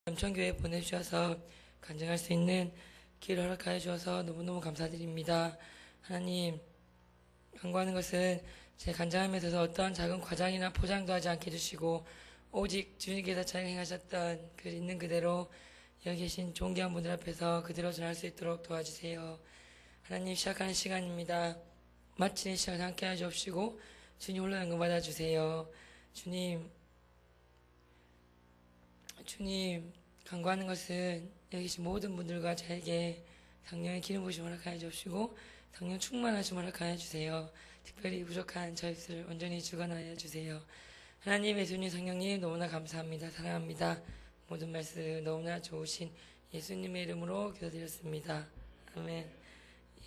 삼천교회 보내주셔서 간증할 수 있는 길을 허락하여 주셔서 너무너무 감사드립니다. 하나님, 간구하는 것은 제 간증함에 있어서 어떤 작은 과장이나 포장도 하지 않게 해주시고 오직 주님께서 잘 행하셨던 그 있는 그대로 여기 계신 존귀한 분들 앞에서 그대로 전할 수 있도록 도와주세요. 하나님, 시작하는 시간입니다. 마치는 시간 함께 하시옵시고 주님 홀로 연금 받아주세요. 주님, 간구하는 것은 여기 계신 모든 분들과 저에게 성령의 기름 부으심 허락하여 주시고 성령 충만하심 허락하여 주세요. 특별히 부족한 저희들을 온전히 주관하여 주세요. 하나님, 예수님, 성령님 너무나 감사합니다. 사랑합니다. 모든 말씀 너무나 좋으신 예수님의 이름으로 기도드렸습니다. 아멘.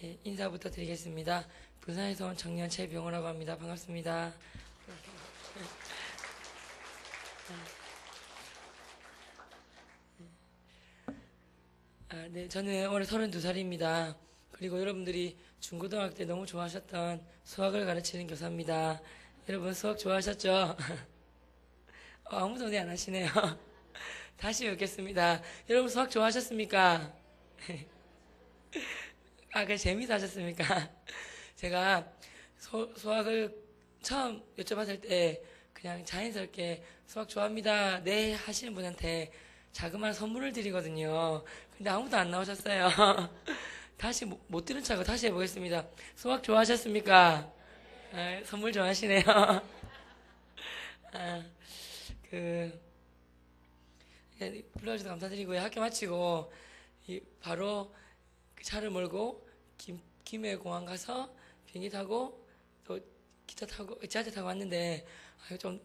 예, 인사부터 드리겠습니다. 부산에서 온 청년 최병호라고 합니다. 반갑습니다. 네, 저는 올해 32살입니다. 그리고 여러분들이 중고등학교 때 너무 좋아하셨던 수학을 가르치는 교사입니다. 여러분 수학 좋아하셨죠? 아무도 네 안 하시네요. 다시 뵙겠습니다. 여러분 수학 좋아하셨습니까? 그래 재미있어 하셨습니까? 제가 수학을 처음 여쭤봤을 때 그냥 자연스럽게 수학 좋아합니다. 네 하시는 분한테 자그마한 선물을 드리거든요. 근데 아무도 안 나오셨어요. 다시 못 들은 척하고 다시 해보겠습니다. 수학 좋아하셨습니까? 선물 좋아하시네요. 불러주셔서 감사드리고요. 학교 마치고 바로 차를 몰고 김해공항 가서 비행기 타고 또 기차 타고 지하철 타고 왔는데 좀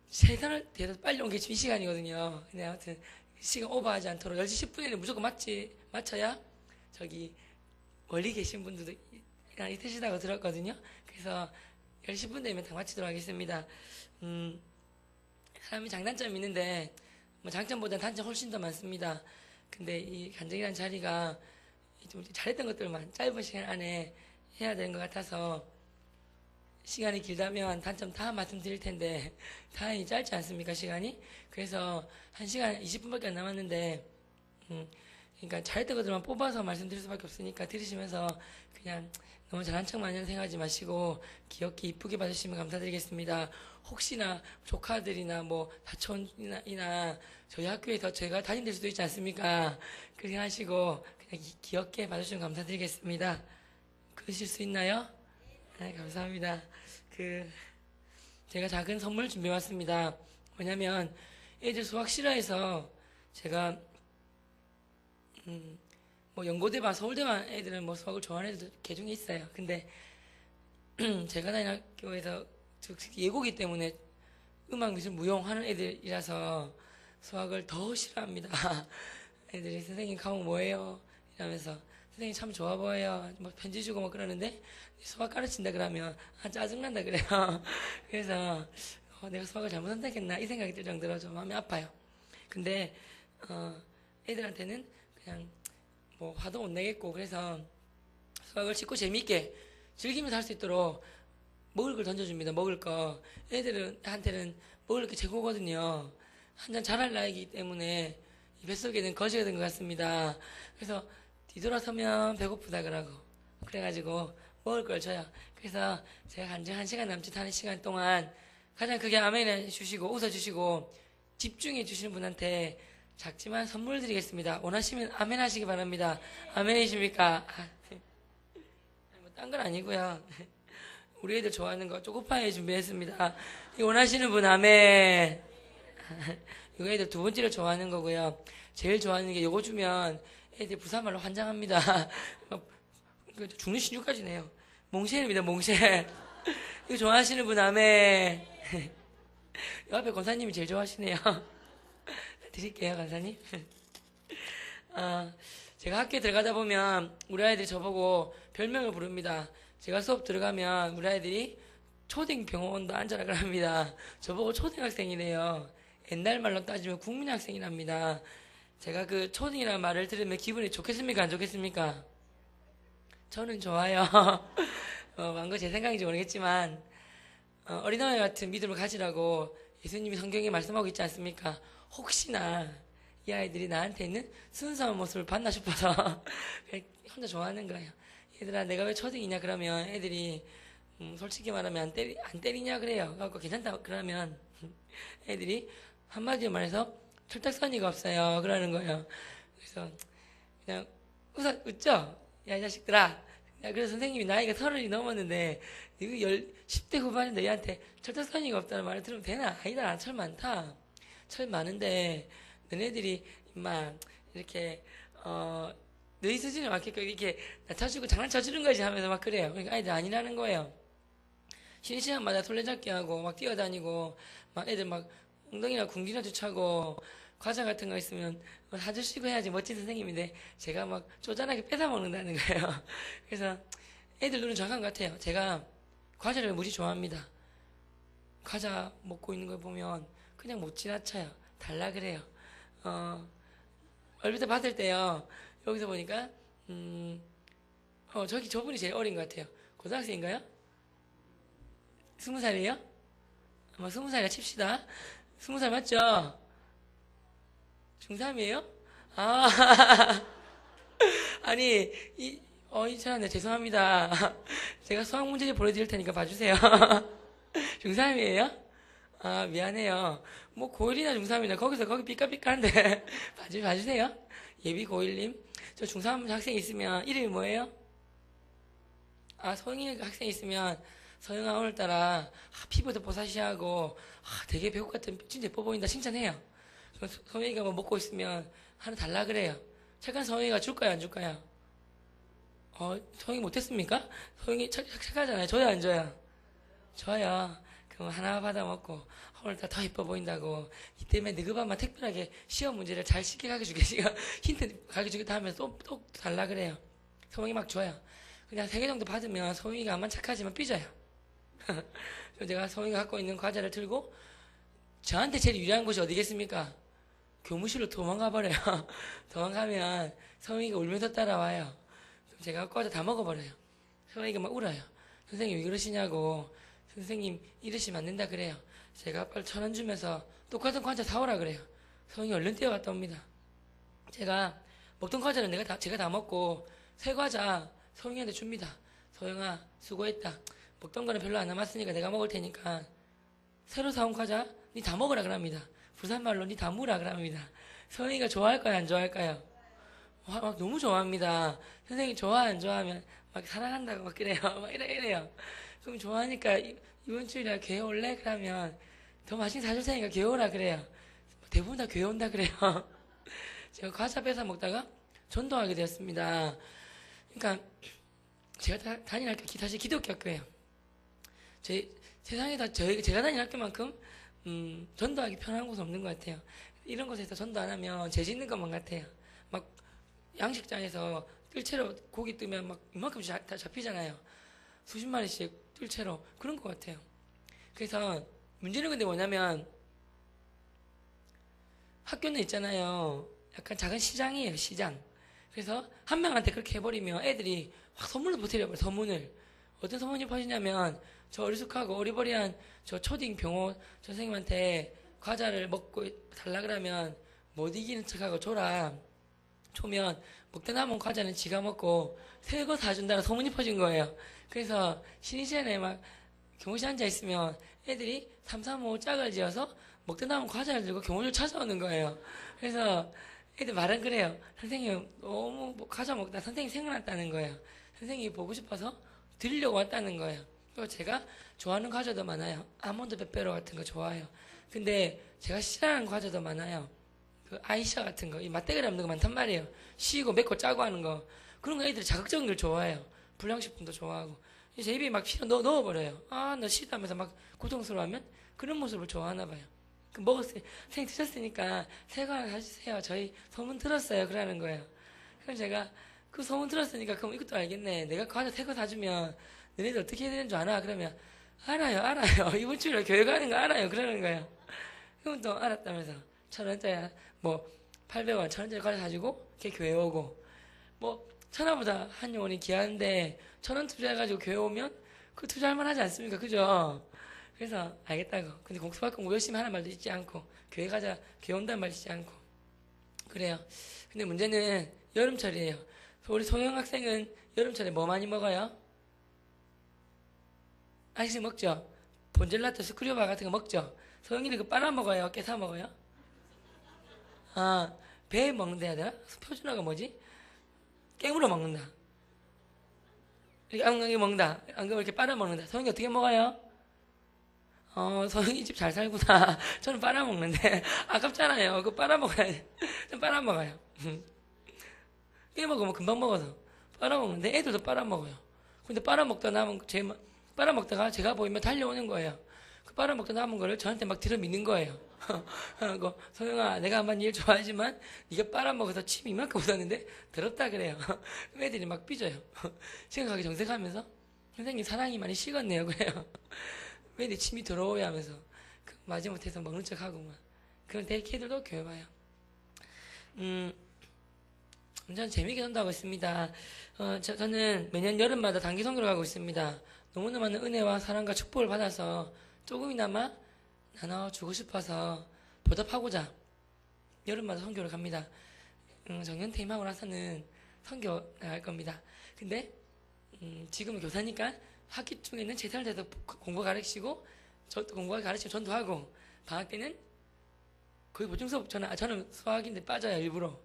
세상을 대해서 빨리 온 게 지금 이 시간이거든요. 근데 아무튼 시간 오버하지 않도록 10시 10분에는 무조건 맞춰야 저기 멀리 계신 분들도 있으시다고 들었거든요. 그래서 10시 10분 되면 다 마치도록 하겠습니다. 사람이 장단점이 있는데 뭐 장점보다는 단점 훨씬 더 많습니다. 근데 이 간증이라는 자리가 좀 잘했던 것들만 짧은 시간 안에 해야 되는 것 같아서 시간이 길다면 단점 다 말씀드릴 텐데 다행히 짧지 않습니까, 시간이? 그래서 1시간 20분밖에 안 남았는데 그러니까 잘했던 것들만 뽑아서 말씀드릴 수밖에 없으니까 들으시면서 그냥 너무 잘한 척만 생각하지 마시고 귀엽게 이쁘게 봐주시면 감사드리겠습니다. 혹시나 조카들이나 뭐 사촌이나 저희 학교에서 제가 다닌 될 수도 있지 않습니까? 그렇게 하시고 그냥 귀엽게 봐주시면 감사드리겠습니다. 그러실 수 있나요? 네, 감사합니다. 제가 작은 선물 준비해왔습니다. 뭐냐면, 애들 수학 싫어해서, 제가, 뭐, 연고대반, 서울대반 애들은 뭐 수학을 좋아하는 애들 개중에 있어요. 근데, 제가 다니는 학교에서 예고기 때문에 음악, 미술, 무용 하는 애들이라서 수학을 더 싫어합니다. 애들이 선생님 과목 뭐예요? 이러면서, 선생님 참 좋아 보여요. 뭐 편지 주고 뭐 그러는데 수학 가르친다 그러면 짜증난다 그래요. 그래서 내가 수학을 잘못 선택했나 이 생각이 들 정도로 좀 마음이 아파요. 근데 애들한테는 그냥 뭐 화도 못 내겠고 그래서 수학을 쉽고 재미있게 즐기면서 할 수 있도록 먹을 걸 던져줍니다. 먹을 거. 애들한테는 먹을 게 최고거든요. 한잔 잘할 나이기 때문에 이 뱃속에는 거지가 된 것 같습니다. 그래서 뒤돌아서면 배고프다 그러고 그래가지고 먹을 걸 줘요. 그래서 제가 간증 1시간 남짓 하는 시간 동안 가장 크게 아멘 해주시고 웃어주시고 집중해 주시는 분한테 작지만 선물 드리겠습니다. 원하시면 아멘 하시기 바랍니다. 아멘이십니까? 뭐 딴 건 아니고요. 우리 애들 좋아하는 거 초코파이 준비했습니다. 원하시는 분 아멘. 이거 애들 두 번째로 좋아하는 거고요. 제일 좋아하는 게 요거 주면 애들 부산말로 환장합니다. 죽는 신유까지네요. 몽쉘입니다, 몽쉘. 이거 좋아하시는 분, 아멘. 옆에 권사님이 제일 좋아하시네요. 드릴게요, 권사님. 제가 학교에 들어가다 보면 우리 아이들이 저보고 별명을 부릅니다. 제가 수업 들어가면 우리 아이들이 초등병원도 앉아라 그럽니다. 저보고 초등학생이래요. 옛날 말로 따지면 국민학생이랍니다. 제가 그 초등이라는 말을 들으면 기분이 좋겠습니까? 안 좋겠습니까? 저는 좋아요. 완전 제 생각인지 모르겠지만 어린아이 같은 믿음을 가지라고 예수님이 성경에 말씀하고 있지 않습니까? 혹시나 이 아이들이 나한테 있는 순수한 모습을 봤나 싶어서 혼자 좋아하는 거예요. 얘들아, 내가 왜 초딩이냐 그러면 애들이 솔직히 말하면 안 때리냐 그래요. 그래서 괜찮다 그러면 애들이 한마디로 말해서 철딱서니가 없어요 그러는 거예요. 그래서 그냥 웃죠? 야, 이 자식들아. 야, 그래서 선생님이 나이가 30이 넘었는데 이거 10대 후반인데 얘한테 철딱서니가 없다는 말을 들으면 되나? 아니다, 철 많다. 철 많은데 너네들이 임마 이렇게 너희 수준에 맞게끔 이렇게 낮춰주고 장난쳐주는 거지 하면서 막 그래요. 그러니까 아이들 아니라는 거예요. 쉬는 시간마다 술래잡기 하고 막 뛰어다니고 막 애들 막 엉덩이나 궁디나도 차고 과자 같은 거 있으면 사주시고 해야지 멋진 선생님인데 제가 막 쪼잔하게 뺏어 먹는다는 거예요. 그래서 애들 눈은 정확한 것 같아요. 제가 과자를 무지 좋아합니다. 과자 먹고 있는 걸 보면 그냥 못 지나쳐요. 달라 그래요. 얼핏 받을 때요. 여기서 보니까 저기 저분이 제일 어린 것 같아요. 고등학생인가요? 20살이에요? 아마 20살이라 칩시다. 20살 맞죠? 중3이에요? 아, 아니, 이찬원네 죄송합니다. 제가 수학 문제집 보내드릴 테니까 봐주세요. 중3이에요? 아, 미안해요. 뭐, 고1이나 중3이나 거기 삐까삐까한데. 봐주세요. 예비 고1님. 저 중3 학생 있으면 이름이 뭐예요? 아, 소영이 학생 있으면 서영아 오늘따라 피부도 보사시하고 되게 배우 같은 진짜 예뻐 보인다 칭찬해요. 서영이가 뭐 먹고 있으면 하나 달라 그래요. 잠깐 서영이가 줄까요 안 줄까요? 서영이 못했습니까? 서영이 착하잖아요. 줘요 안 줘요? 줘요. 그럼 하나 받아 먹고 오늘따라 더 예뻐 보인다고 이때문에 느그밤만 특별하게 시험 문제를 잘 쉽게 가르쳐주겠어요. 힌트 가르쳐주겠다 하면서 또 달라 그래요. 서영이 막 줘요. 그냥 3개 정도 받으면 서영이가 암만 착하지만 삐져요. 제가 서영이가 갖고 있는 과자를 들고 저한테 제일 유리한 곳이 어디겠습니까? 교무실로 도망가 버려요. 도망가면 서영이가 울면서 따라와요. 그럼 제가 과자 다 먹어버려요. 서영이가 막 울어요. 선생님 왜 그러시냐고. 선생님 이러시면 안 된다 그래요. 제가 빨리 1,000원 주면서 똑같은 과자 사오라 그래요. 서영이 얼른 뛰어갔다 옵니다. 제가 먹던 과자는 제가 다 먹고 새 과자 서영이한테 줍니다. 서영아 수고했다. 먹던 거는 별로 안 남았으니까 내가 먹을 테니까 새로 사온 과자 니 다 먹으라 그럽니다. 부산말로 니 다 무라 그럽니다. 서영이가 좋아할까요 안 좋아할까요? 막 너무 좋아합니다. 선생님 좋아 안 좋아하면 막 사랑한다고 막 그래요. 막 이래요. 그럼 좋아하니까 이번 주일에 교회 올래? 그러면 더 맛있는 거 사줄 테니까 교회 오라 그래요. 대부분 다 교회 온다 그래요. 제가 과자 뺏어 먹다가 전도하게 되었습니다. 그러니까 제가 다니는 학교 사실 기독교 학교예요. 세상에 제가 다니는 학교만큼 전도하기 편한 곳은 없는 것 같아요. 이런 곳에서 전도 안 하면 죄 짓는 것만 같아요. 막 양식장에서 뜰채로 고기 뜨면 막 이만큼씩 다 잡히잖아요. 수십 마리씩 뜰채로 그런 것 같아요. 그래서 문제는 근데 뭐냐면 학교는 있잖아요. 약간 작은 시장이에요. 시장. 그래서 한 명한테 그렇게 해버리면 애들이 확 소문을 보태려버려요. 소문을. 어떤 소문이 퍼지냐면 저 어리숙하고 어리버리한 저 초딩 병호 저 선생님한테 과자를 먹고 달라 그러면 못 이기는 척하고 줘라. 초면 먹다 남은 과자는 지가 먹고 새 거 사준다는 소문이 퍼진 거예요. 그래서 쉬는 시간에 막 교무실 앉아 있으면 애들이 3, 3, 5 짝을 지어서 먹다 남은 과자를 들고 교무실 찾아오는 거예요. 그래서 애들 말은 그래요. 선생님 너무 과자 먹다 선생님 생각났다는 거예요. 선생님이 보고 싶어서 드리려고 왔다는 거예요. 그리고 제가 좋아하는 과자도 많아요. 아몬드 빼빼로 같은 거 좋아해요. 근데 제가 싫어하는 과자도 많아요. 그 아이샤 같은 거, 이 맛대가리 없는 거 많단 말이에요. 시고 맵고 짜고 하는 거. 그런 거 애들이 자극적인 걸 좋아해요. 불량식품도 좋아하고. 제 입에 막 필요 넣어버려요. 아, 너 싫다면서 막 고통스러워하면 그런 모습을 좋아하나 봐요. 그 먹었어요. 선생님 드셨으니까 새거 하나 사주세요. 저희 소문 들었어요. 그러는 거예요. 그럼 제가 그 소문 들었으니까 그럼 이것도 알겠네. 내가 과자 새거 사주면 너네들 어떻게 해야 되는 줄 아나? 그러면 알아요. 이번 주일에 교회 가는 거 알아요. 그러는 거예요. 그럼 또 알았다면서 1,000원짜리 뭐 800원 1,000원짜리 과자 사주고 걔 교회 오고 뭐 천하보다 한 영혼이 귀한데 1,000원 투자해가지고 교회 오면 그 투자할 만하지 않습니까? 그죠? 그래서 알겠다고. 근데 공수학금 열심히 하는 말도 있지 않고 교회 가자 교회 온다는 말도 있지 않고 그래요. 근데 문제는 여름철이에요. 우리 소영 학생은 여름철에 뭐 많이 먹어요? 아이스크림 먹죠? 본젤라토, 스크류바 같은 거 먹죠? 소영이는 그 빨아먹어요? 깨사 먹어요? 아, 배 먹는다 해야 되나? 표준어가 뭐지? 깨물어 먹는다. 이렇게 엉엉이 먹는다. 엉엉이 이렇게 빨아먹는다. 소영이 어떻게 먹어요? 소영이 집 잘 살구나. 저는 빨아먹는데. 아깝잖아요. 그거 빨아먹어야 돼. 좀 빨아먹어요. 이래 먹으면 금방 먹어서. 빨아먹는데 애들도 빨아먹어요. 근데 빨아먹다 남은, 빨아먹다가 제가 보이면 달려오는 거예요. 그 빨아먹다 남은 거를 저한테 막 들어미는 거예요. 하고, 소영아, 내가 한번 일 좋아하지만, 네가 빨아먹어서 침 이만큼 묻었는데, 더럽다 그래요. 애들이 막 삐져요. 생각하기 정색하면서, 선생님 사랑이 많이 식었네요. 그래요. 왜 내 침이 더러워야 하면서, 마지못해서 먹는 척 하고, 막. 그런 데이케이들도 교회봐요. 완전 재미있게 논다고 있습니다. 저는 매년 여름마다 단기 선교를 가고 있습니다. 너무나 많은 은혜와 사랑과 축복을 받아서 조금이나마 나눠주고 싶어서 보답하고자 여름마다 선교를 갑니다. 정년 퇴임하고 나서는 선교 나갈 겁니다. 근데 지금은 교사니까 학기 중에는 최선을 다해서 공부 가르치고 저도 공부 가르치고 전도하고 방학 때는 거의 보충 수업 저는 수학인데 빠져요. 일부러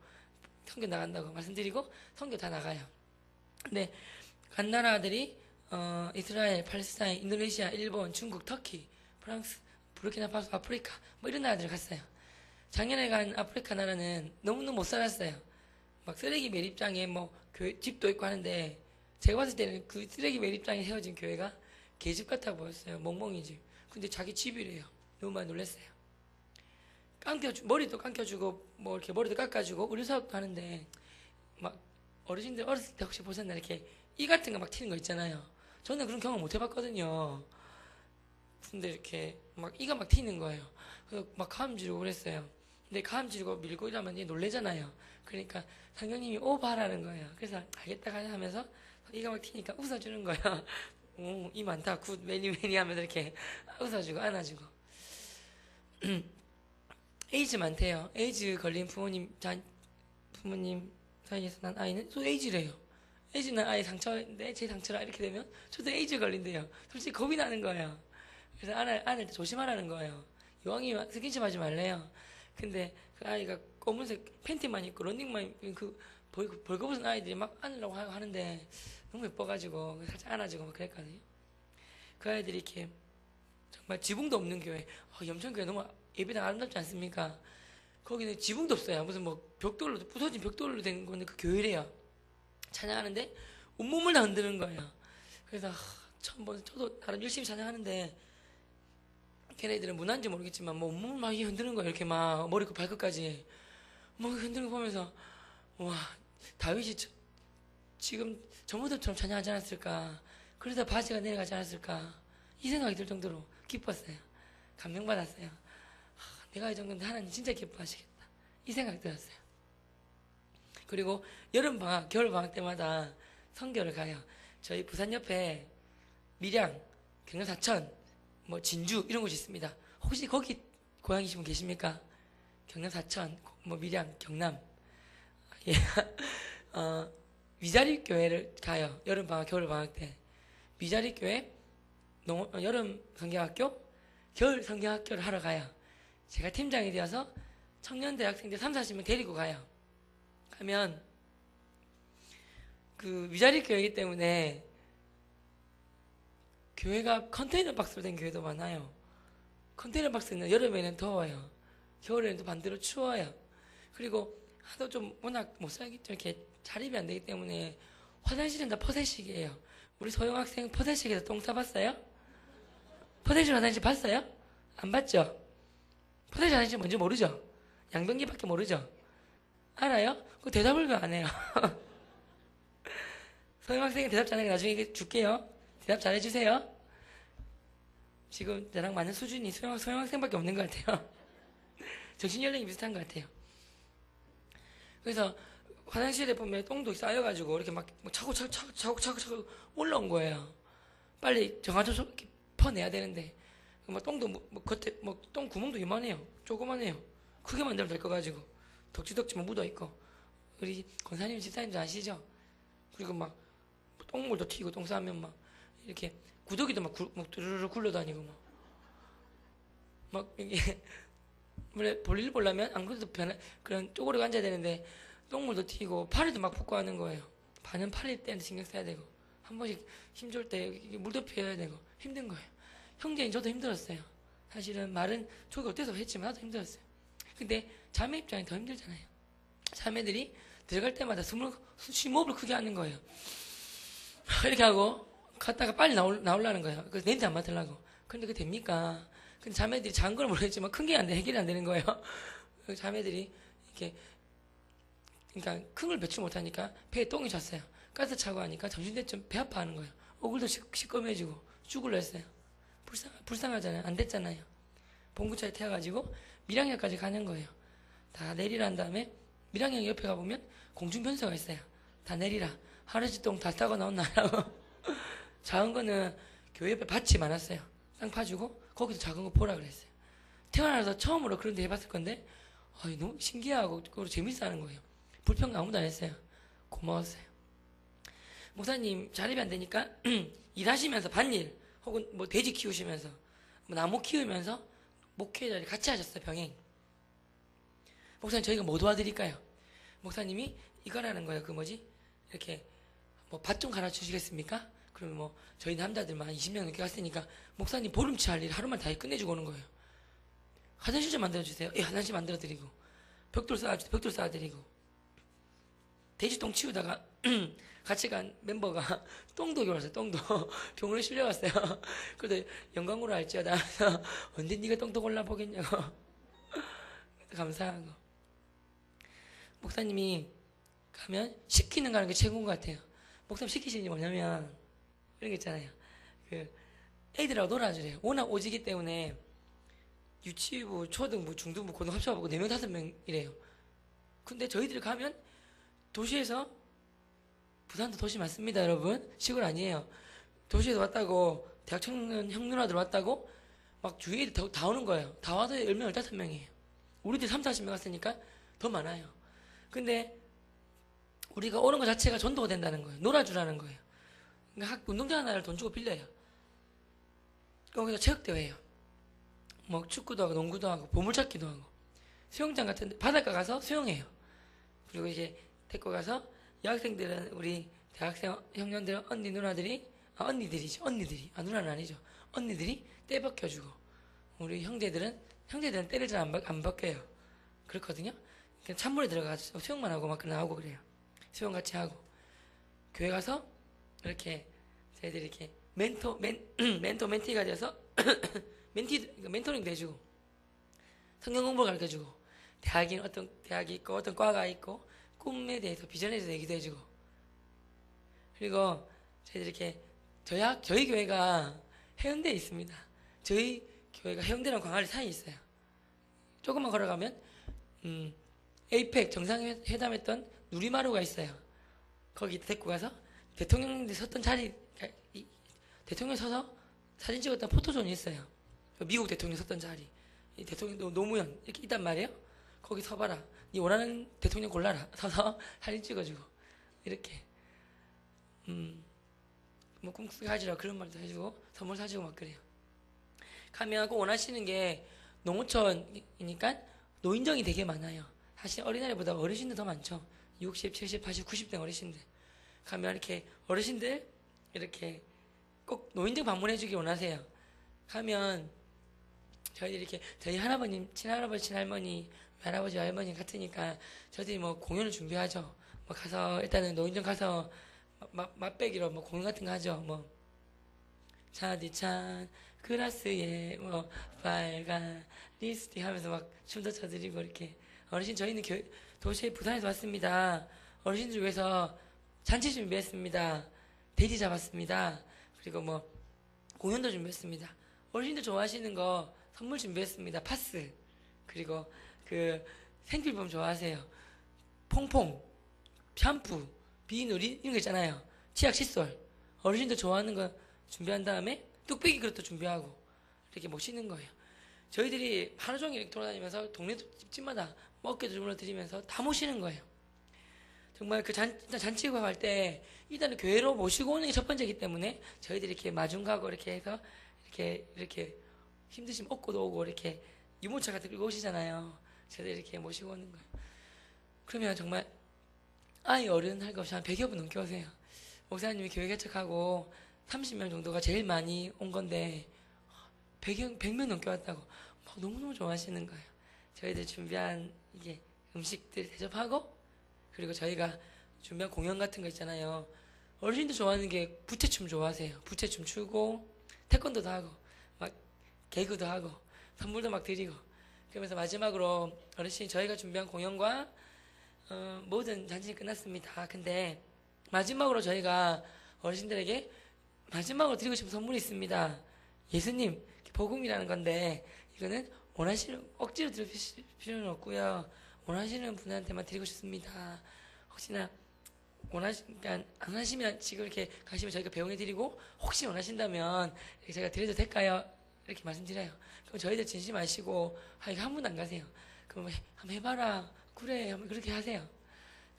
선교 나간다고 말씀드리고 선교 다 나가요. 근데 간 나라들이 이스라엘, 팔레스타인, 인도네시아, 일본, 중국, 터키, 프랑스, 부르키나파소, 아프리카 뭐 이런 나라들 갔어요. 작년에 간 아프리카 나라는 너무너무 못 살았어요. 막 쓰레기 매립장에 뭐 교회 집도 있고 하는데 제가 봤을 때는 그 쓰레기 매립장에 세워진 교회가 개집 같아 보였어요. 멍멍이 집. 근데 자기 집이래요. 너무 많이 놀랐어요. 머리도 감겨주고 뭐 이렇게 머리도 깎아주고 의료사업도 하는데 막 어르신들 어렸을 때 혹시 보셨나 이렇게 이 같은 거 막 튀는 거 있잖아요. 저는 그런 경험 못 해봤거든요. 근데 이렇게 막 이가 막 튀는 거예요. 그래서 막 가음 지르고 그랬어요. 근데 가음 지르고 밀고 이러면 얘 놀래잖아요. 그러니까 상경님이 오바라는 거예요. 그래서 알겠다 하면서 이가 막 튀니까 웃어주는 거예요. 오, 이 많다 굿 매니 매니 하면서 이렇게 웃어주고 안아주고. 에이즈 많대요. 에이즈 걸린 부모님 사이에서 난 아이는 또 에이즈래요. 에이즈 난 아이 상처인데 제 상처라 이렇게 되면 저도 에이즈 걸린대요. 솔직히 겁이 나는 거예요. 그래서 안을 때 조심하라는 거예요. 이왕이 스킨십 하지 말래요. 근데 그 아이가 검은색 팬티만 입고 런닝만 입고 벌거벗은 아이들이 막 안으려고 하는데 너무 예뻐가지고 살짝 안아주고 막 그랬거든요. 그 아이들이 이렇게 정말 지붕도 없는 교회. 염천교회 너무 예배당 아름답지 않습니까? 거기는 지붕도 없어요. 무슨 뭐 벽돌로 부서진 벽돌로 된 건데 그 교회래요. 찬양하는데 온몸을 다 흔드는 거예요. 그래서 처음 보는 저도 나름 열심히 찬양하는데 걔네들은 문화인지 모르겠지만 뭐 온몸을 막 흔드는 거예요. 이렇게 막 머리끝 발끝까지 막 흔드는 거 보면서 와 다윗이 지금 전무들처럼 찬양하지 않았을까? 그래서 바지가 내려가지 않았을까? 이 생각이 들 정도로 기뻤어요. 감명받았어요. 내가 이 정도인데 하나님 진짜 기뻐하시겠다. 이 생각이 들었어요. 그리고 여름방학, 겨울방학 때마다 선교를 가요. 저희 부산 옆에 밀양, 경남 사천, 뭐 진주 이런 곳이 있습니다. 혹시 거기 고향이신 분 계십니까? 경남 사천, 뭐 밀양, 경남. 예. 위자리 교회를 가요. 여름방학, 겨울방학 때. 위자리 교회, 여름 성경학교, 겨울 성경학교를 하러 가요. 제가 팀장이 되어서 청년 대학생들 3, 40명 데리고 가요. 가면 그 위자리 교회이기 때문에 교회가 컨테이너 박스로 된 교회도 많아요. 컨테이너 박스는 여름에는 더워요. 겨울에는 또 반대로 추워요. 그리고 하도 좀 워낙 못 살겠죠. 이렇게 자립이 안 되기 때문에 화장실은 다 퍼세식이에요. 우리 소영 학생 퍼세식에서 똥 싸봤어요? 퍼세식 화장실 봤어요? 안 봤죠? 퍼세식 화장실 뭔지 모르죠? 양변기밖에 모르죠? 알아요? 그 대답을 왜 안 해요? 소영 학생이 대답 잘하게 나중에 줄게요. 대답 잘해주세요. 지금 나랑 맞는 수준이 소영 학생밖에 없는 것 같아요. 정신연령이 비슷한 것 같아요. 그래서 화장실에 보면 똥도 쌓여가지고 이렇게 막 차고 올라온 거예요. 빨리 정화조소 이렇게 퍼내야 되는데 막 똥도 뭐 겉에 뭐 똥 구멍도 이만해요. 조그만해요. 크게 만들면 될 거 가지고 덕지덕지 묻어 있고 우리 권사님 집사님도 아시죠? 그리고 막 똥물도 튀고 똥 싸면 막 이렇게 구더기도 막 두루루 굴러다니고 막 이게 원래 볼일 보려면 안 그래도 그런 쪼그리고 앉아야 되는데 똥물도 튀고 팔에도 막 붓고 하는 거예요. 반은 팔일 때한테 신경 써야 되고 한 번씩 힘 줄 때 물도 피워야 되고 힘든 거예요. 형제인 저도 힘들었어요. 사실은 말은 저기 어때서 했지만 나도 힘들었어요. 근데 자매 입장이 더 힘들잖아요. 자매들이 들어갈 때마다 심호흡을 크게 하는 거예요. 이렇게 하고 갔다가 빨리 나오려는 거예요. 그래서 냄새 안 맡으려고. 근데 그게 됩니까? 근데 자매들이 작은 걸 모르겠지만 큰 게 해결이 안 되는 거예요. 자매들이 이렇게 그러니까 큰 걸 배출 못하니까 배에 똥이 찼어요. 가스 차고 하니까 점심때쯤 배 아파하는 거예요. 얼굴도 시꺼매지고 죽을려 했어요. 불쌍하잖아요. 안 됐잖아요. 봉구차에 태워가지고 밀양역까지 가는 거예요. 다 내리란 다음에 밀양역 옆에 가보면 공중변소가 있어요. 다 내리라. 하루지 똥 다 싸고 나온 나라고. 작은 거는 교회 옆에 밭이 많았어요. 땅 파주고 거기서 작은 거 보라 그랬어요. 태어나서 처음으로 그런 데 해봤을 건데 너무 신기하고 그리고 재밌어 하는 거예요. 불평 아무도 안 했어요. 고마웠어요. 목사님 자립이 안 되니까 일하시면서 밭일 혹은 뭐 돼지 키우시면서 뭐 나무 키우면서 목회 자리 같이 하셨어요. 병행. 목사님 저희가 뭐 도와드릴까요? 목사님이 이거라는 거예요. 이렇게 뭐 밭 좀 갈아 주시겠습니까? 그러면 뭐 저희 남자들만 20명 넘게 갔으니까 목사님 보름치 할 일 하루만 다 끝내주고 오는 거예요. 화장실 좀 만들어주세요. 예, 화장실 만들어드리고 벽돌 쌓아드리고 돼지똥 치우다가 같이 간 멤버가 똥도 겨웠어요. 똥도 병원에 실려갔어요. 그래도 영광으로 할지어다. 언제 네가 똥도 골라보겠냐고. 감사하고 목사님이 가면 시키는 가는 게 최고인 것 같아요. 목사님 시키시는 게 뭐냐면 이런 게 있잖아요. 애들하고 놀아주래요. 워낙 오지기 때문에 유치부, 초등부, 중등부, 고등 합쳐보고 4명, 5명이래요. 근데 저희들이 가면 도시에서 부산도 도시 맞습니다, 여러분. 시골 아니에요. 도시에서 왔다고 대학 청년 형 누나들 왔다고 막 주위에 애들 다 오는 거예요. 다 와서 10명, 15명이에요. 우리들 3, 40명 왔으니까 더 많아요. 근데 우리가 오는 것 자체가 전도가 된다는 거예요. 놀아주라는 거예요. 그러니까 운동장 하나를 돈 주고 빌려요. 거기서 체육대회예요. 뭐 축구도 하고 농구도 하고 보물찾기도 하고 수영장 같은 데 바닷가 가서 수영해요. 그리고 이제 데리고 가서 여학생들은 우리 대학생 형님들 언니 누나들이 언니들이 누나는 아니죠. 언니들이 때 벗겨주고 우리 형제들은 때를 잘 안 벗겨요. 그렇거든요. 그냥 찬물에 들어가서 수영만 하고 막 나오고 그래요. 수영 같이 하고 교회 가서 이렇게 저희들이 이렇게 멘티가 돼서 멘토링도 해주고 성경 공부 가르쳐주고 어떤 대학이 있고 어떤 과가 있고 꿈에 대해서 비전에 대해서 얘기도 해주고 그리고 저희들 이렇게 저희 교회가 해운대에 있습니다. 저희 교회가 해운대랑 광안리 사이에 있어요. 조금만 걸어가면 에이펙 정상회담했던 누리마루가 있어요. 거기 데리고 가서 대통령들이 섰던 자리 대통령 서서 사진 찍었던 포토존이 있어요. 미국 대통령 섰던 자리. 이 대통령 노무현 이렇게 있단 말이에요. 거기 서봐라. 네 원하는 대통령 골라라. 서서 사진 찍어주고 이렇게 뭐 꿈꾸게 하지라 그런 말도 해주고 선물 사주고 막 그래요. 가면 꼭 원하시는 게 농어촌이니까 노인정이 되게 많아요. 사실 어린아이보다 어르신들 더 많죠. 60, 70, 80, 90대 어르신들. 가면 이렇게 어르신들 이렇게 꼭 노인정 방문해주기 원하세요. 가면 저희들이 이렇게 저희 할아버님, 친할아버지, 친할머니, 할아버지, 할머니 같으니까 저희들이 뭐 공연을 준비하죠. 뭐 가서 일단은 노인정 가서 맛배기로 뭐 공연 같은 거 하죠. 뭐 차디찬 그라스에 뭐 빨간 리스틱 하면서 막 춤도 춰드리고 이렇게 어르신 저희는 도시에 부산에서 왔습니다. 어르신들 위해서 잔치 준비했습니다. 돼지 잡았습니다. 그리고 뭐 공연도 준비했습니다. 어르신들 좋아하시는 거 선물 준비했습니다. 파스 그리고 생필품 좋아하세요. 퐁퐁, 샴푸, 비누리 이런 거 있잖아요. 치약, 칫솔 어르신들 좋아하는 거 준비한 다음에 뚝배기 그릇도 준비하고 이렇게 모시는 거예요. 저희들이 하루 종일 돌아다니면서 동네 집집마다 어깨도 주물러 드리면서 다 모시는 거예요. 정말 그 잔치고 갈 때 일단은 교회로 모시고 오는 게 첫 번째이기 때문에 저희들이 이렇게 마중 가고 이렇게 해서 이렇게 힘드시면 업고도 오고 이렇게 유모차 같은 거 끌고 오시잖아요. 저희들 이렇게 모시고 오는 거예요. 그러면 정말 아이 어른 할 것 없이 한 100여 분 넘게 오세요. 목사님이 교회 개척하고 30명 정도가 제일 많이 온 건데 100명 넘게 왔다고 막 너무너무 좋아하시는 거예요. 저희들 준비한 이게 음식들 대접하고 그리고 저희가 준비한 공연 같은 거 있잖아요. 어르신들 좋아하는 게 부채춤 좋아하세요. 부채춤 추고 태권도도 하고 막 개그도 하고 선물도 막 드리고 그러면서 마지막으로 어르신 저희가 준비한 공연과 모든 잔치는 끝났습니다. 근데 마지막으로 저희가 어르신들에게 마지막으로 드리고 싶은 선물이 있습니다. 예수님 복음이라는 건데 이거는 억지로 드릴 필요는 없고요. 원하시는 분한테만 드리고 싶습니다. 혹시나 그러니까 안 하시면 지금 이렇게 가시면 저희가 배웅해 드리고 혹시 원하신다면 이렇게 제가 드려도 될까요? 이렇게 말씀드려요. 그럼 저희들 진심 아시고 이거 한 분 안 가세요. 그럼 한번 해봐라. 그래. 한번 그렇게 하세요.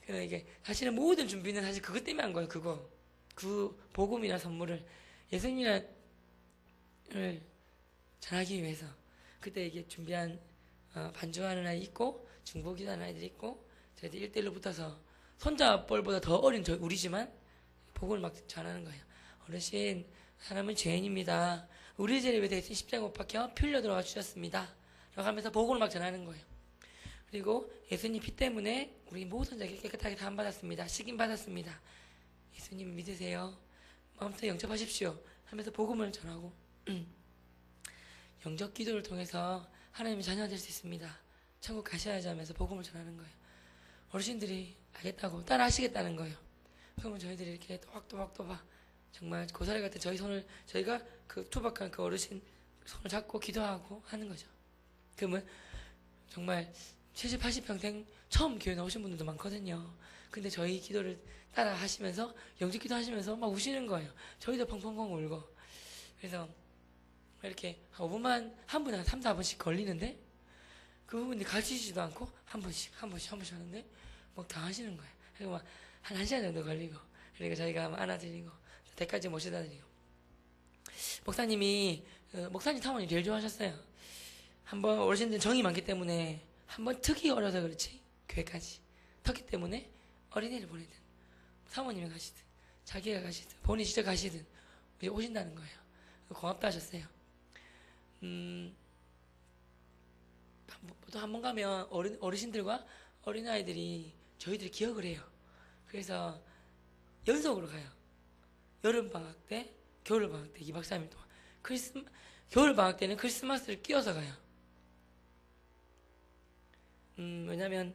그래서 이게 사실은 모든 준비는 사실 그것 때문에 한 거예요. 그 복음이나 선물을 예수님을 전하기 위해서 그때 이게 준비한 반주하는 아이 있고 중보기도 하는 아이들이 있고 저희들 1대1로 붙어서 손자뻘보다 더 어린 우리지만 복음을 막 전하는 거예요. 어르신 사람은 죄인입니다. 우리 죄를 위해 대신 십자가 못 박혀 피 흘려 들어가 주셨습니다. 라고 하면서 복음을 막 전하는 거예요. 그리고 예수님 피 때문에 우리 모든 자에게 깨끗하게 다함받았습니다. 식인받았습니다. 예수님 믿으세요. 마음속에 영접하십시오. 하면서 복음을 전하고 영접 기도를 통해서 하나님의 자녀가 될 수 있습니다. 천국 가셔야지 하면서 복음을 전하는 거예요. 어르신들이 알겠다고 따라 하시겠다는 거예요. 그러면 저희들이 이렇게 또박또박 정말 고사리 같은 저희가 그 투박한 그 어르신 손을 잡고 기도하고 하는 거죠. 그러면 정말 70, 80평생 처음 교회 나오신 분들도 많거든요. 근데 저희 기도를 따라 하시면서 영접 기도 하시면서 막 우시는 거예요. 저희도 펑펑펑 울고. 그래서 이렇게 한 5분만 한 분에 한 3, 4분씩 걸리는데 그 부분이 가르치지도 않고 한 번씩 하는데 막 다 하시는 거예요. 그리고 막 한 1시간 정도 걸리고 그러니까 저희가 안아드리고 대까지 모셔다 드리고 목사님이 목사님 타원이 제일 좋아하셨어요. 한번 어르신들 정이 많기 때문에 한번 특히 어려서 그렇지 교회까지 텄기 때문에 어린이를 보내든 사모님이 가시든 자기가 가시든 본인이 직접 가시든 이제 오신다는 거예요. 고맙다 하셨어요. 또 한 번 가면 어르신들과 어린아이들이 저희들이 기억을 해요. 그래서 연속으로 가요. 여름방학 때, 겨울방학 때 2박 3일 동안. 겨울방학 때는 크리스마스를 끼워서 가요. 왜냐면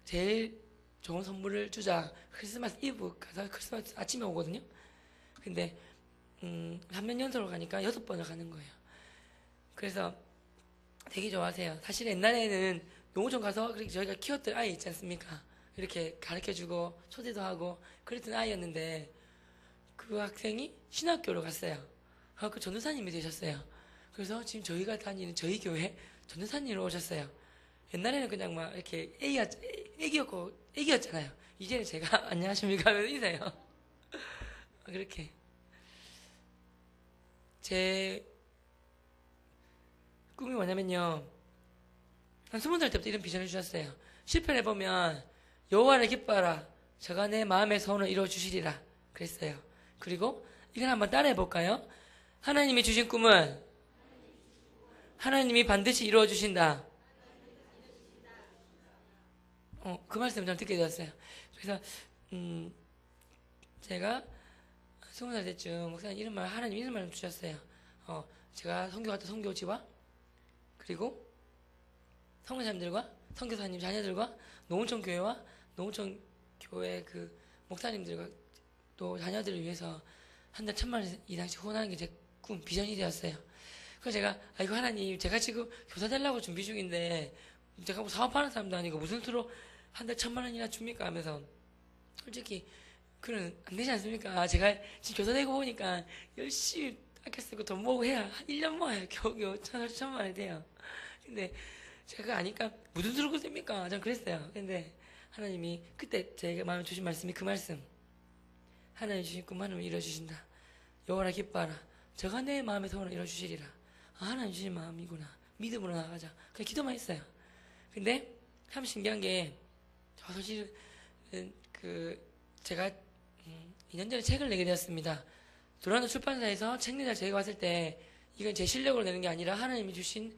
제일 좋은 선물을 주자. 크리스마스 이브 가서 크리스마스 아침에 오거든요. 근데 3년 연속으로 가니까 6번을 가는 거예요. 그래서 되게 좋아하세요. 사실 옛날에는 농어촌 가서 그렇게 저희가 키웠던 아이 있지 않습니까? 이렇게 가르쳐주고 초대도 하고 그랬던 아이였는데 그 학생이 신학교로 갔어요. 그 전도사님이 되셨어요. 그래서 지금 저희가 다니는 저희 교회 전도사님으로 오셨어요. 옛날에는 그냥 막 이렇게 애기였잖아요. 이제는 제가 안녕하십니까 하면서 인사해요. 그렇게 제 꿈이 뭐냐면요. 한 20살 때부터 이런 비전을 주셨어요. 시편에 보면 여호와를 기뻐하라. 저가 내 마음의 소원을 이루어주시리라. 그랬어요. 그리고 이걸 한번 따라해 볼까요? 하나님이 주신 꿈은 하나님이 반드시 이루어주신다. 그 말씀을 좀 듣게 되었어요. 그래서 제가 20살 때쯤 목사님 하나님 이런 말을 주셨어요. 제가 선교할 때 선교지와 그리고 성교사님들과 선교사님 자녀들과 농촌 교회와 농촌 교회 그 목사님들과 또 자녀들을 위해서 한 달 1,000만 원 이상씩 후원하는 게 제 꿈, 비전이 되었어요. 그래서 제가 이거 하나님 제가 지금 교사 되려고 준비 중인데 제가 뭐 사업하는 사람도 아니고 무슨 수로 한 달 1,000만 원이나 줍니까 하면서 솔직히 그런 안 되지 않습니까? 제가 지금 교사 되고 보니까 열심히 아껴 쓰고 돈 모으고 해야 한 1년 모아야 겨우 1,000만 원이 돼요. 근데 제가 아니까 무슨 소리 그럽니까? 전 그랬어요. 근데 하나님이 그때 제가 마음에 주신 말씀이 그 말씀. 하나님 주신 꿈 하나님 이뤄주신다. 여호와라 기뻐하라. 저가 내 마음의 소원을 이뤄주시리라. 아, 하나님 주신 마음이구나. 믿음으로 나가자. 그냥 기도만 했어요. 근데 참 신기한 게, 저 사실은 제가 2년 전에 책을 내게 되었습니다. 도라노 출판사에서 책 내자 제가 왔을 때 이건 제 실력으로 내는 게 아니라 하나님이 주신,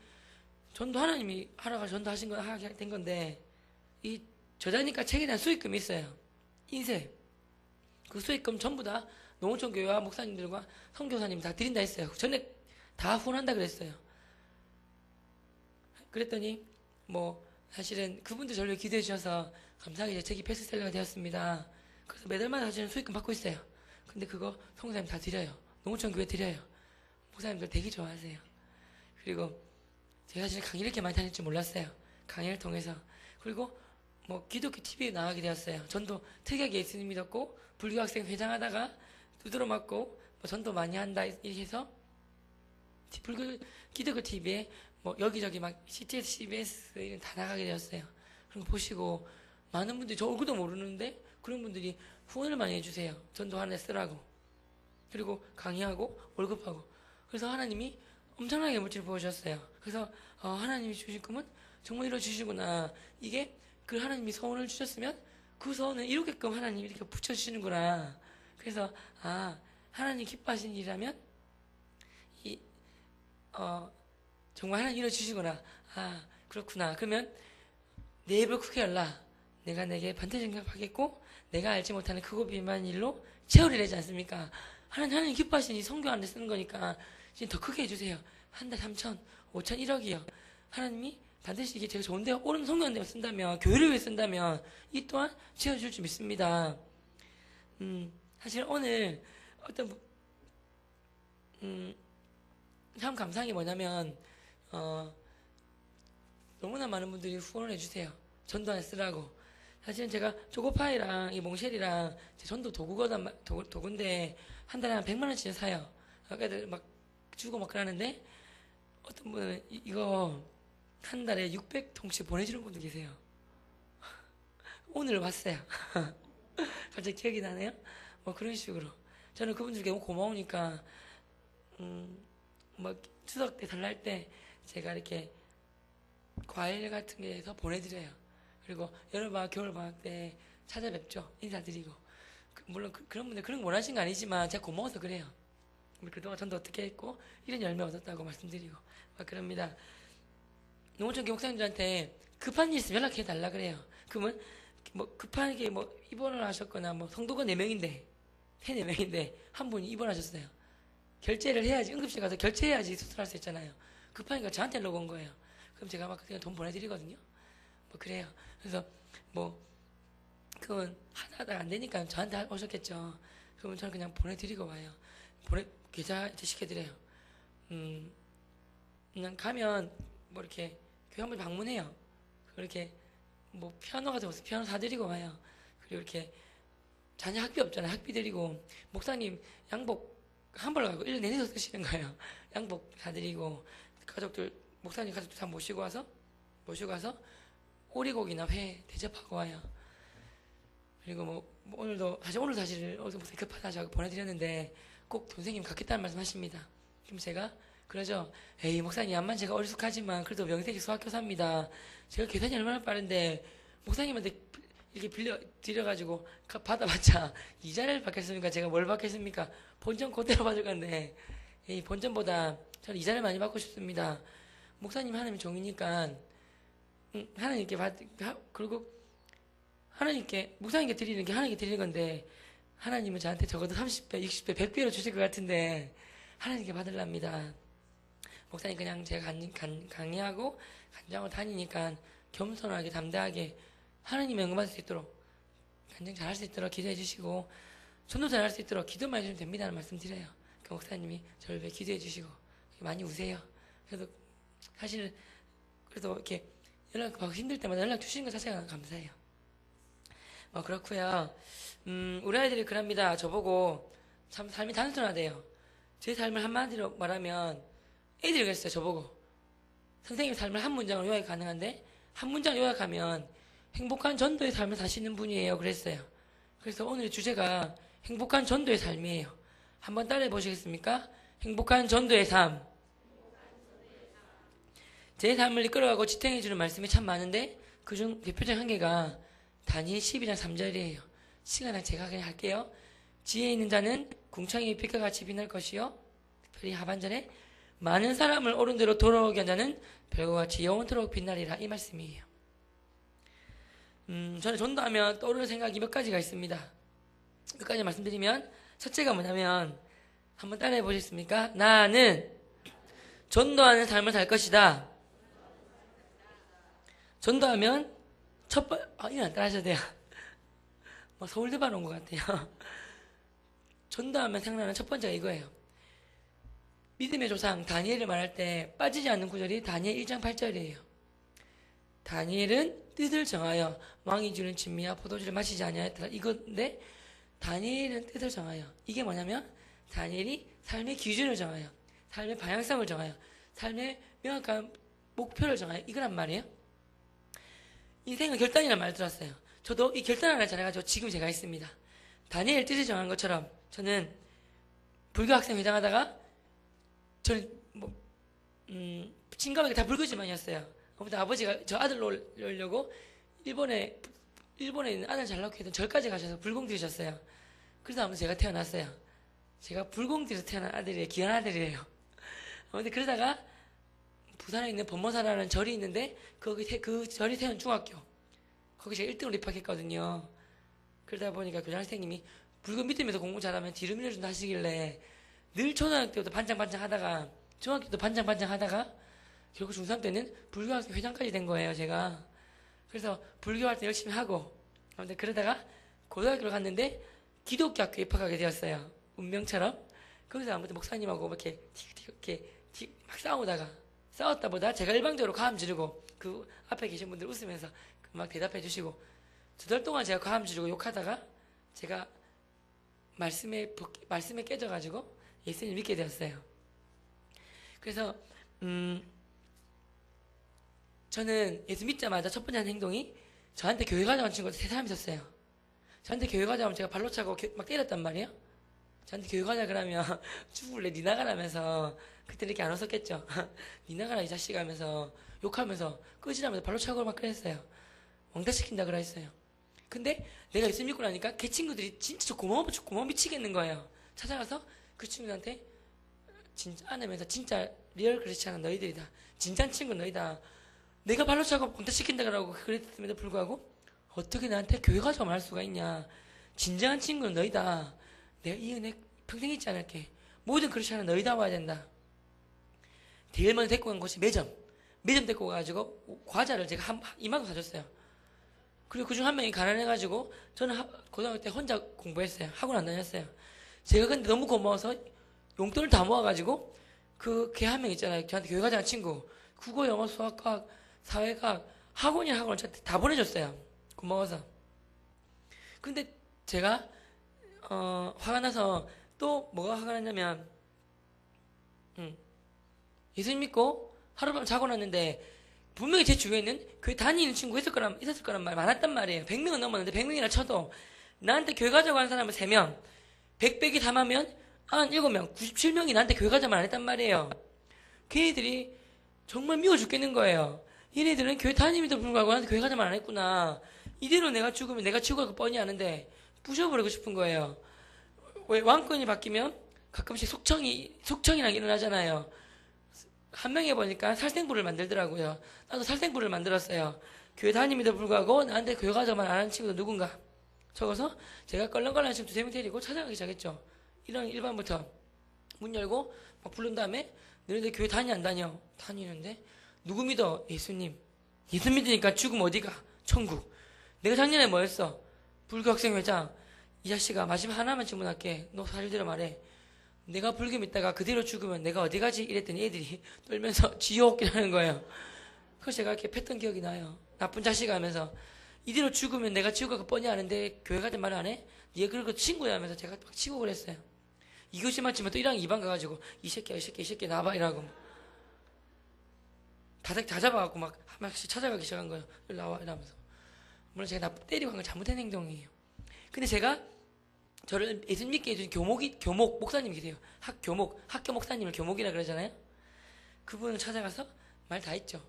전도 하나님이 하라고 전도하신 거 하게 된 건데, 이 저자니까 책에 대한 수익금이 있어요. 인쇄. 그 수익금 전부 다 농어촌 교회와 목사님들과 선교사님 다 드린다 했어요. 전에 다 후원한다 그랬어요. 그랬더니 뭐 사실은 그분들 저를 기도해 주셔서 감사하게 제 책이 베스트셀러가 되었습니다. 그래서 매달마다 사실은 수익금 받고 있어요. 근데 그거 선교사님 다 드려요. 농어촌 교회 드려요. 목사님들 되게 좋아하세요. 그리고 제가 사실 강의를 이렇게 많이 다닐 줄 몰랐어요. 강의를 통해서. 그리고 뭐 기독교 TV에 나가게 되었어요. 전도 특이하게 예수님 믿었고 불교 학생 회장하다가 두드러 맞고 뭐 전도 많이 한다 이렇게 해서 기독교 TV에 뭐 여기저기 막 CTS, CBS 이런 다 나가게 되었어요. 그런 거 보시고 많은 분들이 저 얼굴도 모르는데 그런 분들이 후원을 많이 해주세요. 전도 하나 쓰라고. 그리고 강의하고 월급하고. 그래서 하나님이 엄청나게 물질을 부어주셨어요. 그래서 하나님이 주신 꿈은 정말 이루어주시구나. 이게 그 하나님이 소원을 주셨으면 그 소원을 이루게끔 하나님이 이렇게 붙여주시는구나. 그래서 하나님 기뻐하시는 일이라면 정말 하나님 이루어주시구나. 그렇구나. 그러면 내 입을 크게 열라. 내가 내게 반드시 응답하겠고 내가 알지 못하는 크고 비밀한 일로 채우리라 하지 않습니까? 하나님 기뻐하시는 이 성경안에 쓰는 거니까 지금 더 크게 해주세요. 한 달 3천, 5천, 1억이요. 하나님이 반드시 이게 제가 좋은 데 옳은 성경안 되면 쓴다면, 교회를 위해 쓴다면 이 또한 채워줄 줄 믿습니다. 사실 오늘 참 감사한 게 뭐냐면 너무나 많은 분들이 후원을 해주세요. 전도안에 쓰라고. 사실은 제가 초코파이랑 이 몽쉘이랑 제 전도 도구인데 한 달에 한 100만 원씩 사요. 애들 막 주고 막 그러는데 어떤 분은 이거 한 달에 600통씩 보내주는 분도 계세요. 오늘 봤어요. 갑자기 기억이 나네요. 뭐 그런 식으로 저는 그분들께 너무 고마우니까 뭐 추석 때 설날 때 제가 이렇게 과일 같은 게 해서 보내드려요. 그리고 여름방학 겨울방학 때 찾아뵙죠. 인사드리고. 물론 그런 분들 그런 거 원하신 거 아니지만 제가 고마워서 그래요. 그동안 전도 어떻게 했고 이런 열매 얻었다고 말씀드리고 막 그럽니다. 농어촌 교목사님들한테 급한 일 있으면 연락해 달라 그래요. 그러면 뭐 급하게 뭐 입원을 하셨거나 뭐 성도가 4명인데 4명인데 한 분이 입원하셨어요. 결제를 해야지, 응급실 가서 결제해야지 수술할 수 있잖아요. 급하니까 저한테 연락 온 거예요. 그럼 제가 막 그냥 돈 보내드리거든요. 뭐 그래요. 그래서 뭐 그건 하다가 안 되니까 저한테 오셨겠죠. 그러면 저는 그냥 보내드리고 와요. 계좌 시켜드려요. 그냥 가면 뭐 이렇게 교회 한번 방문해요. 그렇게 뭐 피아노 같은 거 피아노 사드리고 와요. 그리고 이렇게 자녀 학비 없잖아요. 학비 드리고 목사님 양복 한 벌 가고 1년 내내서 쓰시는 거예요. 양복 사드리고 가족들 목사님 가족들 다 모시고 와서 오리고기나 회 대접하고 와요. 그리고 뭐 오늘도 사실 오늘 목사님 급하다 하셔서 보내드렸는데 꼭 선생님 갖겠다는 말씀 하십니다. 그럼 제가 그러죠. 에이 목사님 암만 제가 어리숙하지만 그래도 명색이 수학교사입니다. 제가 계산이 얼마나 빠른데 목사님한테 이렇게 드려가지고 받아봤자 이자를 받겠습니까? 제가 뭘 받겠습니까? 본전 그대로 받을 건데 이 본전보다 저는 이자를 많이 받고 싶습니다. 목사님 하나님 종이니까 하나님께 그리고 하나님께 목사님께 드리는 게 하나님께 드리는 건데 하나님은 저한테 적어도 30배, 60배, 100배로 주실 것 같은데 하나님께 받으랍니다. 목사님 그냥 제가 강의하고 간장으로 다니니까 겸손하게 담대하게 하나님의 응답할 수 있도록 간장 잘할 수 있도록 기도해 주시고 전도 잘할 수 있도록 기도만 해주면 됩니다라는 말씀 드려요. 그 목사님이 저를 위해 기도해 주시고 많이 우세요. 그래도 사실 그래도 이렇게 연락 받고 힘들 때마다 연락 주시는 것 자체가 감사해요. 그렇고요. 우리 아이들이 그럽니다. 저보고 참 삶이 단순하대요. 제 삶을 한마디로 말하면 애들이 그랬어요. 저보고 선생님의 삶을 한 문장으로 요약 가능한데 한 문장 요약하면 행복한 전도의 삶을 사시는 분이에요. 그랬어요. 그래서 오늘의 주제가 행복한 전도의 삶이에요. 한번 따라해 보시겠습니까? 행복한 전도의 삶. 제 삶을 이끌어가고 지탱해주는 말씀이 참 많은데 그중 대표적인 한 개가 다니엘 12장 3절이에요. 시간을 제가 그냥 할게요. 지혜 있는 자는 궁창이 빛과 같이 빛날 것이요. 특별히 하반절에 많은 사람을 옳은 대로 돌아오게 한 자는 별과 같이 영원토록 빛나리라. 이 말씀이에요. 저는 전도하면 떠오르는 생각이 몇 가지가 있습니다. 몇 가지 말씀드리면 첫째가 뭐냐면 한번 따라해 보시겠습니까? 나는 전도하는 삶을 살 것이다. 전도하면 이건 안 따라하셔도 돼요. 뭐 서울대발 온 것 같아요. 전도하면 생각나는 첫 번째가 이거예요. 믿음의 조상 다니엘을 말할 때 빠지지 않는 구절이 다니엘 1장 8절이에요. 다니엘은 뜻을 정하여 왕이 주는 진미와 포도주를 마시지 아니하였더라. 이건데 다니엘은 뜻을 정하여, 이게 뭐냐면 다니엘이 삶의 기준을 정하여, 삶의 방향성을 정하여, 삶의 명확한 목표를 정하여, 이거란 말이에요. 인생은 결단이라는 말 들었어요. 저도 이 결단 하나 잘해가지고 지금 제가 있습니다. 다니엘 뜻을 정한 것처럼 저는 불교 학생 회장하다가 저는 친가족이 다 불교지만이었어요. 아무튼 아버지가 저 아들 놓으려고 일본에 있는 아들 잘 낳고 했던 절까지 가셔서 불공 들이셨어요. 그래서 아무튼 제가 태어났어요. 제가 불공 들여서 태어난 아들이에요. 귀한 아들이에요. 아무튼 그러다가 부산에 있는 법모사라는 절이 있는데 그 절이 세운 중학교, 거기 제가 1등으로 입학했거든요. 그러다 보니까 교장 선생님이 불교 믿으면서 공부 잘하면 뒤로 밀어준다 하시길래 늘 초등학교 때부터 반장반장 하다가 중학교 때도 반장반장 하다가 결국 중3 때는 불교학교 회장까지 된 거예요, 제가. 그래서 불교 활동 열심히 하고 아무튼 그러다가 고등학교를 갔는데 기독교 학교에 입학하게 되었어요. 운명처럼. 거기서 아무튼 목사님하고 이렇게 막 싸웠다 보다 제가 일방적으로 과음 지르고 그 앞에 계신 분들 웃으면서 막 대답해 주시고 2달 동안 제가 과음 지르고 욕하다가 제가 말씀에 깨져가지고 예수님 믿게 되었어요. 그래서 저는 예수 믿자마자 첫 번째 하는 행동이 저한테 교회 가자고 친구가 3사람 있었어요. 저한테 교회 가자고 제가 발로 차고 막 때렸단 말이에요. 저한테 교회 가자 그러면 죽을래 니 나가라면서 그때 이렇게 안 웃었겠죠. 니 나가라 이 자식 하면서 욕하면서 끄지라면서 발로 차고 막 그랬어요. 왕따 시킨다 그러 했어요. 근데 내가 예수 믿고 나니까 걔 친구들이 진짜 고마워 미치겠는 거예요. 찾아가서 그 친구들한테 진짜 안으면서 진짜 리얼 크리스찬은 너희들이다. 진짠 친구 너희다. 내가 발로 차고 왕따 시킨다 그러고 그랬음에도 불구하고 어떻게 나한테 교회 가자고 말할 수가 있냐. 진정한 친구는 너희다. 내가 이 은혜 평생 잊지 않을게. 모든 크리스찬은 너희다 와야 된다. 제일 먼저 데리고 간 곳이 매점 데리고 가가지고 과자를 제가 이만큼 사줬어요. 그리고 그중 한 명이 가난해가지고 저는 고등학교 때 혼자 공부했어요. 학원 안 다녔어요. 제가 근데 너무 고마워서 용돈을 다 모아가지고 그 걔 한 명 있잖아요. 저한테 교회 가자는 친구. 국어, 영어, 수학과학, 사회과학, 학원을 저한테 다 보내줬어요. 고마워서. 근데 제가 화가 나서 또 뭐가 화가 났냐면 예수님 믿고 하룻밤 자고 났는데 분명히 제 주위에는 교회 다니는 친구 있었을 거란 말 많았단 말이에요. 100명은 넘었는데 100명이나 쳐도 나한테 교회 가자고 하는 사람은 3명, 100 빼기 3하면 97명, 97명이 나한테 교회 가자만 안 했단 말이에요. 걔네들이 정말 미워 죽겠는 거예요. 얘네들은 교회 다님에도 불구하고 나한테 교회 가자만 안 했구나. 이대로 내가 죽으면 내가 죽을 거 뻔히 아는데 부셔버리고 싶은 거예요. 왜 왕권이 바뀌면 가끔씩 속청이랑 일어나잖아요. 한 명 해보니까 살생부를 만들더라고요. 나도 살생부를 만들었어요. 교회 다님에도 불구하고 나한테 교회 가자만 안 하는 친구도 누군가 적어서 제가 껄렁껄렁한 친구 2-3명 데리고 찾아가기 시작했죠. 1반부터 문 열고 막 부른 다음에 너희들 교회 다니 안 다녀? 다니는데 누구 믿어? 예수님. 예수 믿으니까 죽으면 어디가? 천국. 내가 작년에 뭐였어? 불교 학생 회장. 이 자식아 마지막 하나만 질문할게. 너 사실대로 말해. 내가 불교 믿다가 그대로 죽으면 내가 어디 가지? 이랬더니 애들이 떨면서 지옥이라는 거예요. 그래서 제가 이렇게 팼던 기억이 나요. 나쁜 자식 하면서 이대로 죽으면 내가 지옥 갈거 뻔히 아는데 교회 가든 말 안 해? 얘 그리고 친구야 하면서 제가 막 치고 그랬어요. 이것이 마치면 또 1학 2반 가가지고 이 새끼 나와봐 이라고. 다 잡아갖고 막 한 명씩 찾아가기 시작한 거예요. 여기 나와 이러면서. 물론 제가 때리고 한 건 잘못된 행동이에요. 근데 제가 저를 예수님 믿게 해준 교목 목사님 계세요. 학교 목사님을 교목이라 그러잖아요. 그분을 찾아가서 말 다 했죠.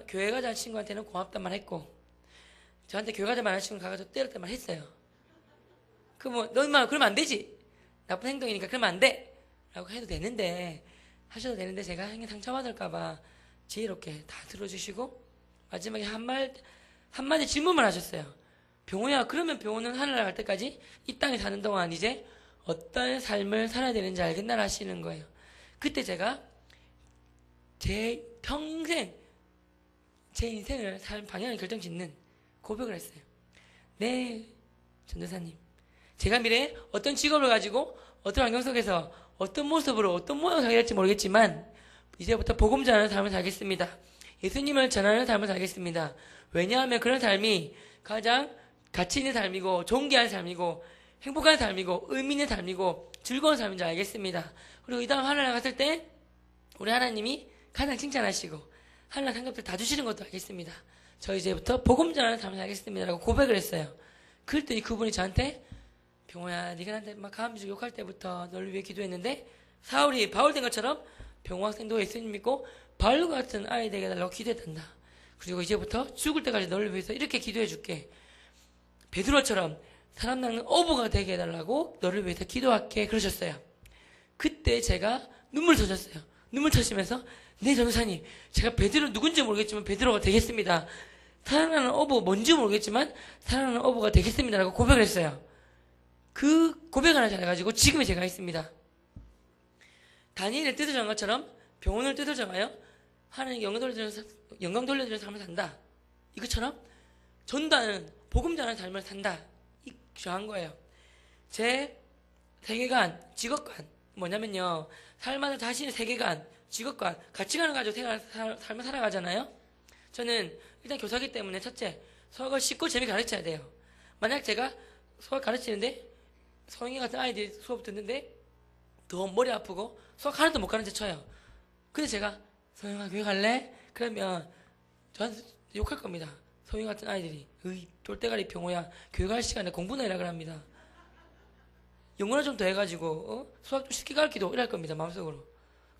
교회 가자는 친구한테는 고맙단 말 했고, 저한테 교회 가자 말하는 친구 가가지고 때렸단 말 했어요. 너 인마 그러면 안 되지. 나쁜 행동이니까 그러면 안 돼. 라고 해도 되는데, 하셔도 되는데 제가 형님 상처받을까봐 지혜롭게 다 들어주시고, 마지막에 한마디 질문만 하셨어요. 병호야, 그러면 병호는 하늘나라 갈 때까지 이 땅에 사는 동안 이제 어떤 삶을 살아야 되는지 알겠나 하시는 거예요. 그때 제가 제 평생 제 인생을 살 방향을 결정짓는 고백을 했어요. 네, 전도사님. 제가 미래에 어떤 직업을 가지고 어떤 환경 속에서 어떤 모습으로 어떤 모양을 살게 될지 모르겠지만 이제부터 복음 전하는 삶을 살겠습니다. 예수님을 전하는 삶을 살겠습니다. 왜냐하면 그런 삶이 가장 가치 있는 삶이고 존귀한 삶이고 행복한 삶이고 의미 있는 삶이고 즐거운 삶인 줄 알겠습니다. 그리고 이 다음 하늘나라 갔을 때 우리 하나님이 가장 칭찬하시고 하늘나라 상급들 다 주시는 것도 알겠습니다. 저 이제부터 복음 전하는 삶을 살겠습니다. 라고 고백을 했어요. 그랬더니 그분이 저한테 병호야, 네가 나한테 막 가면서 욕할 때부터 너를 위해 기도했는데 사울이 바울 된 것처럼 병호 학생도 예수님 믿고 바울과 같은 아이 되게 해달라고 기도했단다. 그리고 이제부터 죽을 때까지 너를 위해서 이렇게 기도해 줄게. 베드로처럼 사람 낚는 어부가 되게 해달라고 너를 위해서 기도할게. 그러셨어요. 그때 제가 눈물 터졌어요. 눈물 터지면서 네, 전도사님, 제가 베드로 누군지 모르겠지만 베드로가 되겠습니다. 사랑하는 어부 뭔지 모르겠지만 사랑하는 어부가 되겠습니다. 라고 고백을 했어요. 그 고백을 하나 잘해가지고 지금의 제가 있습니다. 다니엘의 뜻을 정한 것처럼 병원을 뜻을 정하여 하나님께 영광 돌려드리는 삶을 산다. 이것처럼 전도하는 복음 전하는 삶을 산다. 이 정한 거예요. 제 세계관, 직업관 뭐냐면요. 삶마다 자신의 세계관, 직업관, 가치관을 가지고 삶을 살아가잖아요. 저는 일단 교사기 때문에 첫째, 수학을 쉽고 재미있게 가르쳐야 돼요. 만약 제가 수학 가르치는데 성희 같은 아이들이 수업 듣는데 더 머리 아프고 수학 하나도 못 가르쳐 쳐요. 근데 제가 성희가 교회 갈래? 그러면 저한테 욕할 겁니다. 성희 같은 아이들이 으이 똘대가리 병호야 교회 갈 시간에 공부나 해라 그럽니다. 영어를 좀 더 해가지고 수학 좀 쉽게 가르치도 이럴 겁니다. 마음속으로.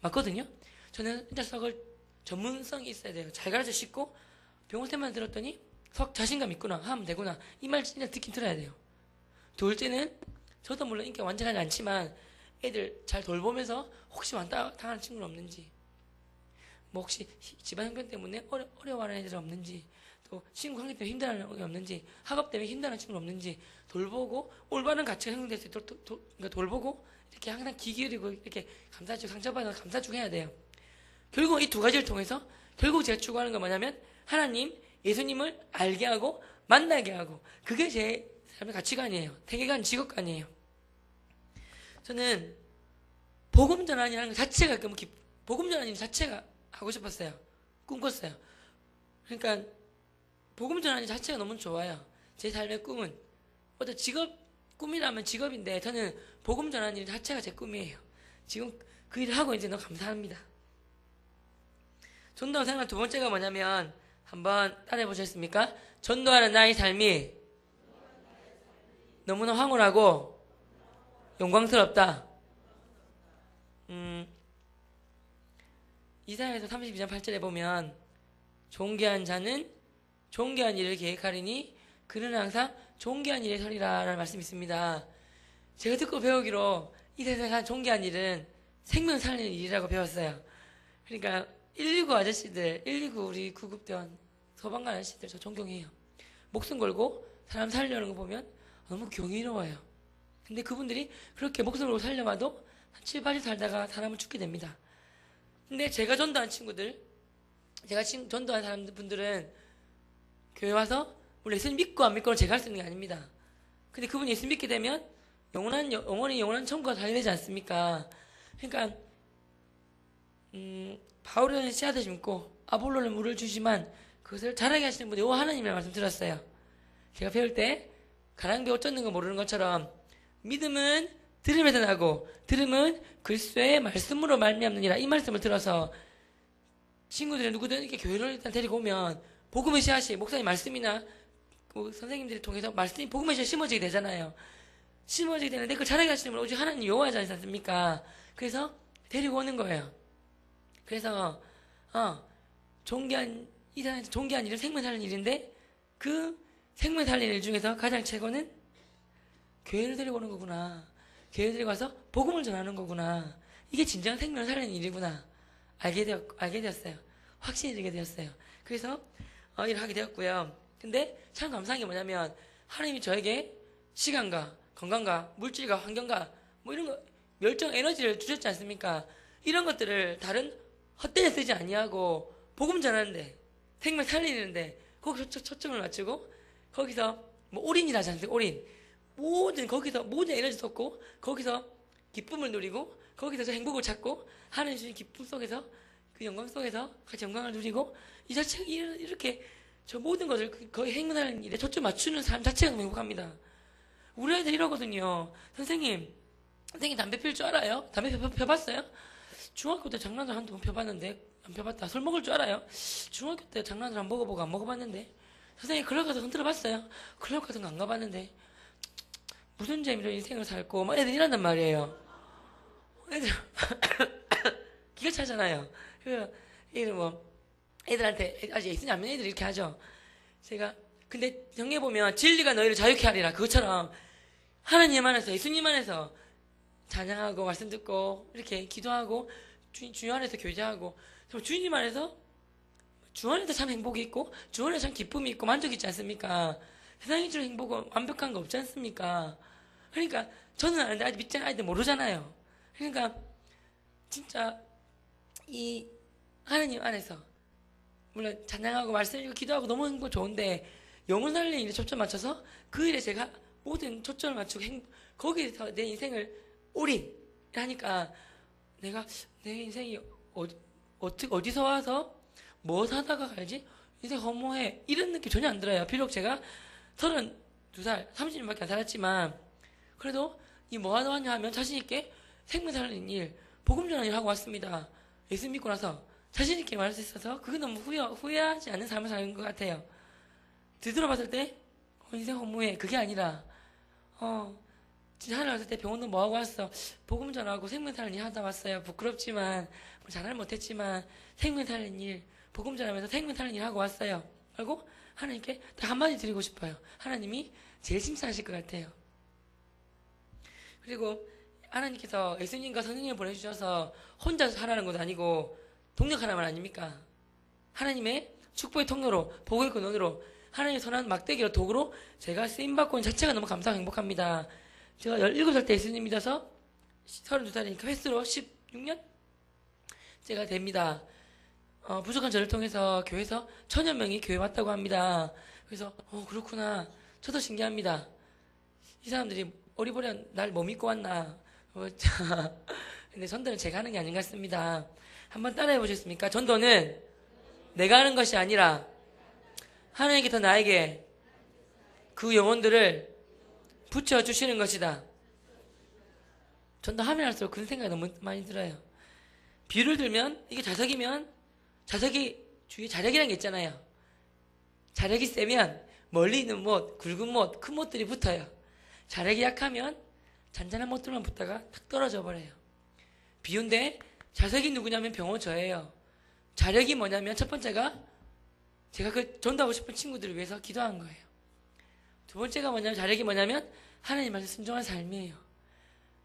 맞거든요. 저는 일단 수학을 전문성이 있어야 돼요. 잘 가르쳐 쉽고 병호쌤만 들었더니 수학 자신감 있구나 하면 되구나 이 말 진짜 듣긴 들어야 돼요. 둘째는 저도 물론 인기가 완전하지 않지만 애들 잘 돌보면서 혹시 완다 당하는 친구는 없는지 뭐 혹시 집안 형편 때문에 어려워하는 애들은 없는지 또 친구 관계 때문에 힘들어하는 애가 없는지 학업 때문에 힘들어하는 친구는 없는지 돌보고 올바른 가치가 형성될 수 있도록 그러니까 돌보고 이렇게 항상 귀 기울이고 이렇게 감사주고 상처받아서 감사주고 해야 돼요. 결국 이 두 가지를 통해서 결국 제가 추구하는 건 뭐냐면 하나님, 예수님을 알게 하고 만나게 하고 그게 제 삶의 가치관이에요. 세계관, 직업관이에요. 저는 복음 전환이라는 것 자체가 복음 전환이 자체가 하고 싶었어요. 꿈꿨어요. 그러니까 복음 전환이 자체가 너무 좋아요. 제 삶의 꿈은 어떤 꿈이라면 직업인데 저는 복음 전환 일 자체가 제 꿈이에요. 지금 그 일을 하고 이제 너무 감사합니다. 전도 생활 두 번째가 뭐냐면 한번 따라해 보셨습니까? 전도하는 나의 삶이 너무나 황홀하고 영광스럽다. 이사야에서 32장 8절에 보면 존귀한 자는 존귀한 일을 계획하리니 그는 항상 존귀한 일에 서리라 라는 말씀이 있습니다. 제가 듣고 배우기로 이 세상에 존귀한 일은 생명 살리는 일이라고 배웠어요. 그러니까 119 아저씨들, 119 우리 구급대원 소방관 아저씨들 저 존경해요. 목숨 걸고 사람 살려는 거 보면 너무 경이로워요. 근데 그분들이 그렇게 목숨을 걸고 살려봐도 한 7, 80 살다가 사람은 죽게 됩니다. 근데 제가 전도한 친구들, 제가 전도한 사람들은 교회 와서 물론 예수님 믿고 안 믿고는 제가 할 수 있는 게 아닙니다. 근데 그분이 예수님 믿게 되면 영원한 천국가 가게 되지 않습니까? 그러니까 바울은 씨앗을 심고 아볼로는 물을 주지만 그것을 자라게 하시는 분이 여호와 하나님이라는 말씀 들었어요. 제가 배울 때 가랑비 옷 젖는 거 모르는 것처럼 믿음은 들음에서 나고 들음은 글쎄의 말씀으로 말미암느니라 이 말씀을 들어서 친구들이 누구든 이렇게 교회를 일단 데리고 오면 복음의 씨앗이 목사님 말씀이나 그 선생님들이 통해서 말씀이 복음의 씨앗이 심어지게 되잖아요. 심어지게 되는데 그걸 잘하게 하시는 분 오직 하나님 여호와지 않습니까? 그래서 데리고 오는 거예요. 그래서 존귀한 이 사람한테 존귀한 일은 생명 살리는 일인데 그 생명 살리는 일 중에서 가장 최고는 교회를 데리고 오는 거구나. 교회를 데리고 와서 복음을 전하는 거구나. 이게 진정한 생명을 살리는 일이구나. 알게 되었어요. 확신이 들게 되었어요. 그래서 일을 하게 되었고요. 근데 참 감사한 게 뭐냐면 하나님이 저에게 시간과 건강과 물질과 환경과 뭐 이런 거 멸종 에너지를 주셨지 않습니까? 이런 것들을 다른 헛되게 쓰지 아니하고 복음 전하는데 생명 살리는데 거기서 초점을 맞추고 거기서 뭐 올인이라지 않습니까? 올인 거기서 모든 에너지 쏟고 거기서 기쁨을 누리고 거기서 저 행복을 찾고 하나님 주신 기쁨 속에서 그 영광 속에서 같이 영광을 누리고 이 자체가 이렇게 저 모든 것을 거의 행동하는 일에 초점 맞추는 사람 자체가 너무 행복합니다. 우리 아이들 이러거든요. 선생님 담배 필 줄 알아요? 담배 펴봤어요? 중학교 때 장난을 한두 번 펴봤는데 안 펴봤다. 술 먹을 줄 알아요? 중학교 때 장난을 안 먹어보고 안 먹어봤는데 선생님 클럽 가서 흔들어봤어요? 클럽 같은 거 안 가봤는데 무슨 재미로 인생을 살고 막 애들 이란단 말이에요. 애들 기가 차잖아요. 그래서 애들 애들한테 아직 예수님 안 믿는 애들이 이렇게 하죠. 제가 근데 정해 보면 진리가 너희를 자유케 하리라. 그것처럼 하나님 안에서 예수님 안에서 찬양하고 말씀 듣고 이렇게 기도하고 주 안에서 교제하고 주님 안에서 주 안에도 참 행복이 있고 주 안에서 참 기쁨이 있고 만족이 있지 않습니까? 세상에 주는 행복은 완벽한 거 없지 않습니까? 그러니까 저는 아는데 아직 믿지 않는 아이들 모르잖아요. 그러니까 진짜 이 하나님 안에서 물론 찬양하고 말씀 읽고 기도하고 너무 행복 좋은데 영혼 살리는 일에 초점 맞춰서 그 일에 제가 모든 초점을 맞추고 거기에서 내 인생을 올인 하니까 내가 내 인생이 어디서 와서 뭐 사다가 갈지 인생 허무해 이런 느낌 전혀 안 들어요. 비록 제가 32살 30년밖에 안 살았지만 그래도 이 뭐 하다 왔냐 하면 자신 있게 생명 살리는 일 복음 전하는 일 하고 왔습니다. 예수 믿고 나서 자신 있게 말할 수 있어서 그게 너무 후회하지 않는 삶을 사는 것 같아요. 뒤돌아봤을 때 인생 허무해 그게 아니라 진짜 하늘 왔을 때 병원도 뭐 하고 왔어? 복음 전하고 생명 살리는 일 하다 왔어요. 부끄럽지만 잘을 못했지만 생명 살리는 일 복음 전하면서 생명 살리는 일 하고 왔어요. 그리고 하나님께 한마디 드리고 싶어요. 하나님이 제일 칭찬하실 것 같아요. 그리고 하나님께서 예수님과 성령님을 보내주셔서 혼자 하라는 것도 아니고 동력하라는 말 아닙니까? 하나님의 축복의 통로로 복의 근원으로 하나님의 선한 막대기로 도구로 제가 쓰임받고 있는 자체가 너무 감사하고 행복합니다. 제가 17살 때 예수님 믿어서 32살이니까 횟수로 16년? 제가 됩니다. 부족한 저를 통해서 교회에서 1000여 명이 교회 왔다고 합니다. 그래서 그렇구나. 저도 신기합니다. 이 사람들이 어리버리한 날 뭐 믿고 왔나. 근데 전도는 제가 하는 게 아닌 것 같습니다. 한번 따라해 보셨습니까? 전도는 내가 하는 것이 아니라 하나님께서 나에게 그 영혼들을 붙여주시는 것이다. 전도하면 할수록 그런 생각이 너무 많이 들어요. 비유를 들면 이게 자석이면 자석이 주위에 자력이라는 게 있잖아요. 자력이 세면 멀리 있는 못, 굵은 못, 큰 못들이 붙어요. 자력이 약하면 잔잔한 못들만 붙다가 탁 떨어져 버려요. 비유인데 자석이 누구냐면 병호 저예요. 자력이 뭐냐면 첫 번째가 제가 그 전도하고 싶은 친구들을 위해서 기도한 거예요. 두 번째가 뭐냐면 자력이 뭐냐면 하나님 말씀 순종한 삶이에요.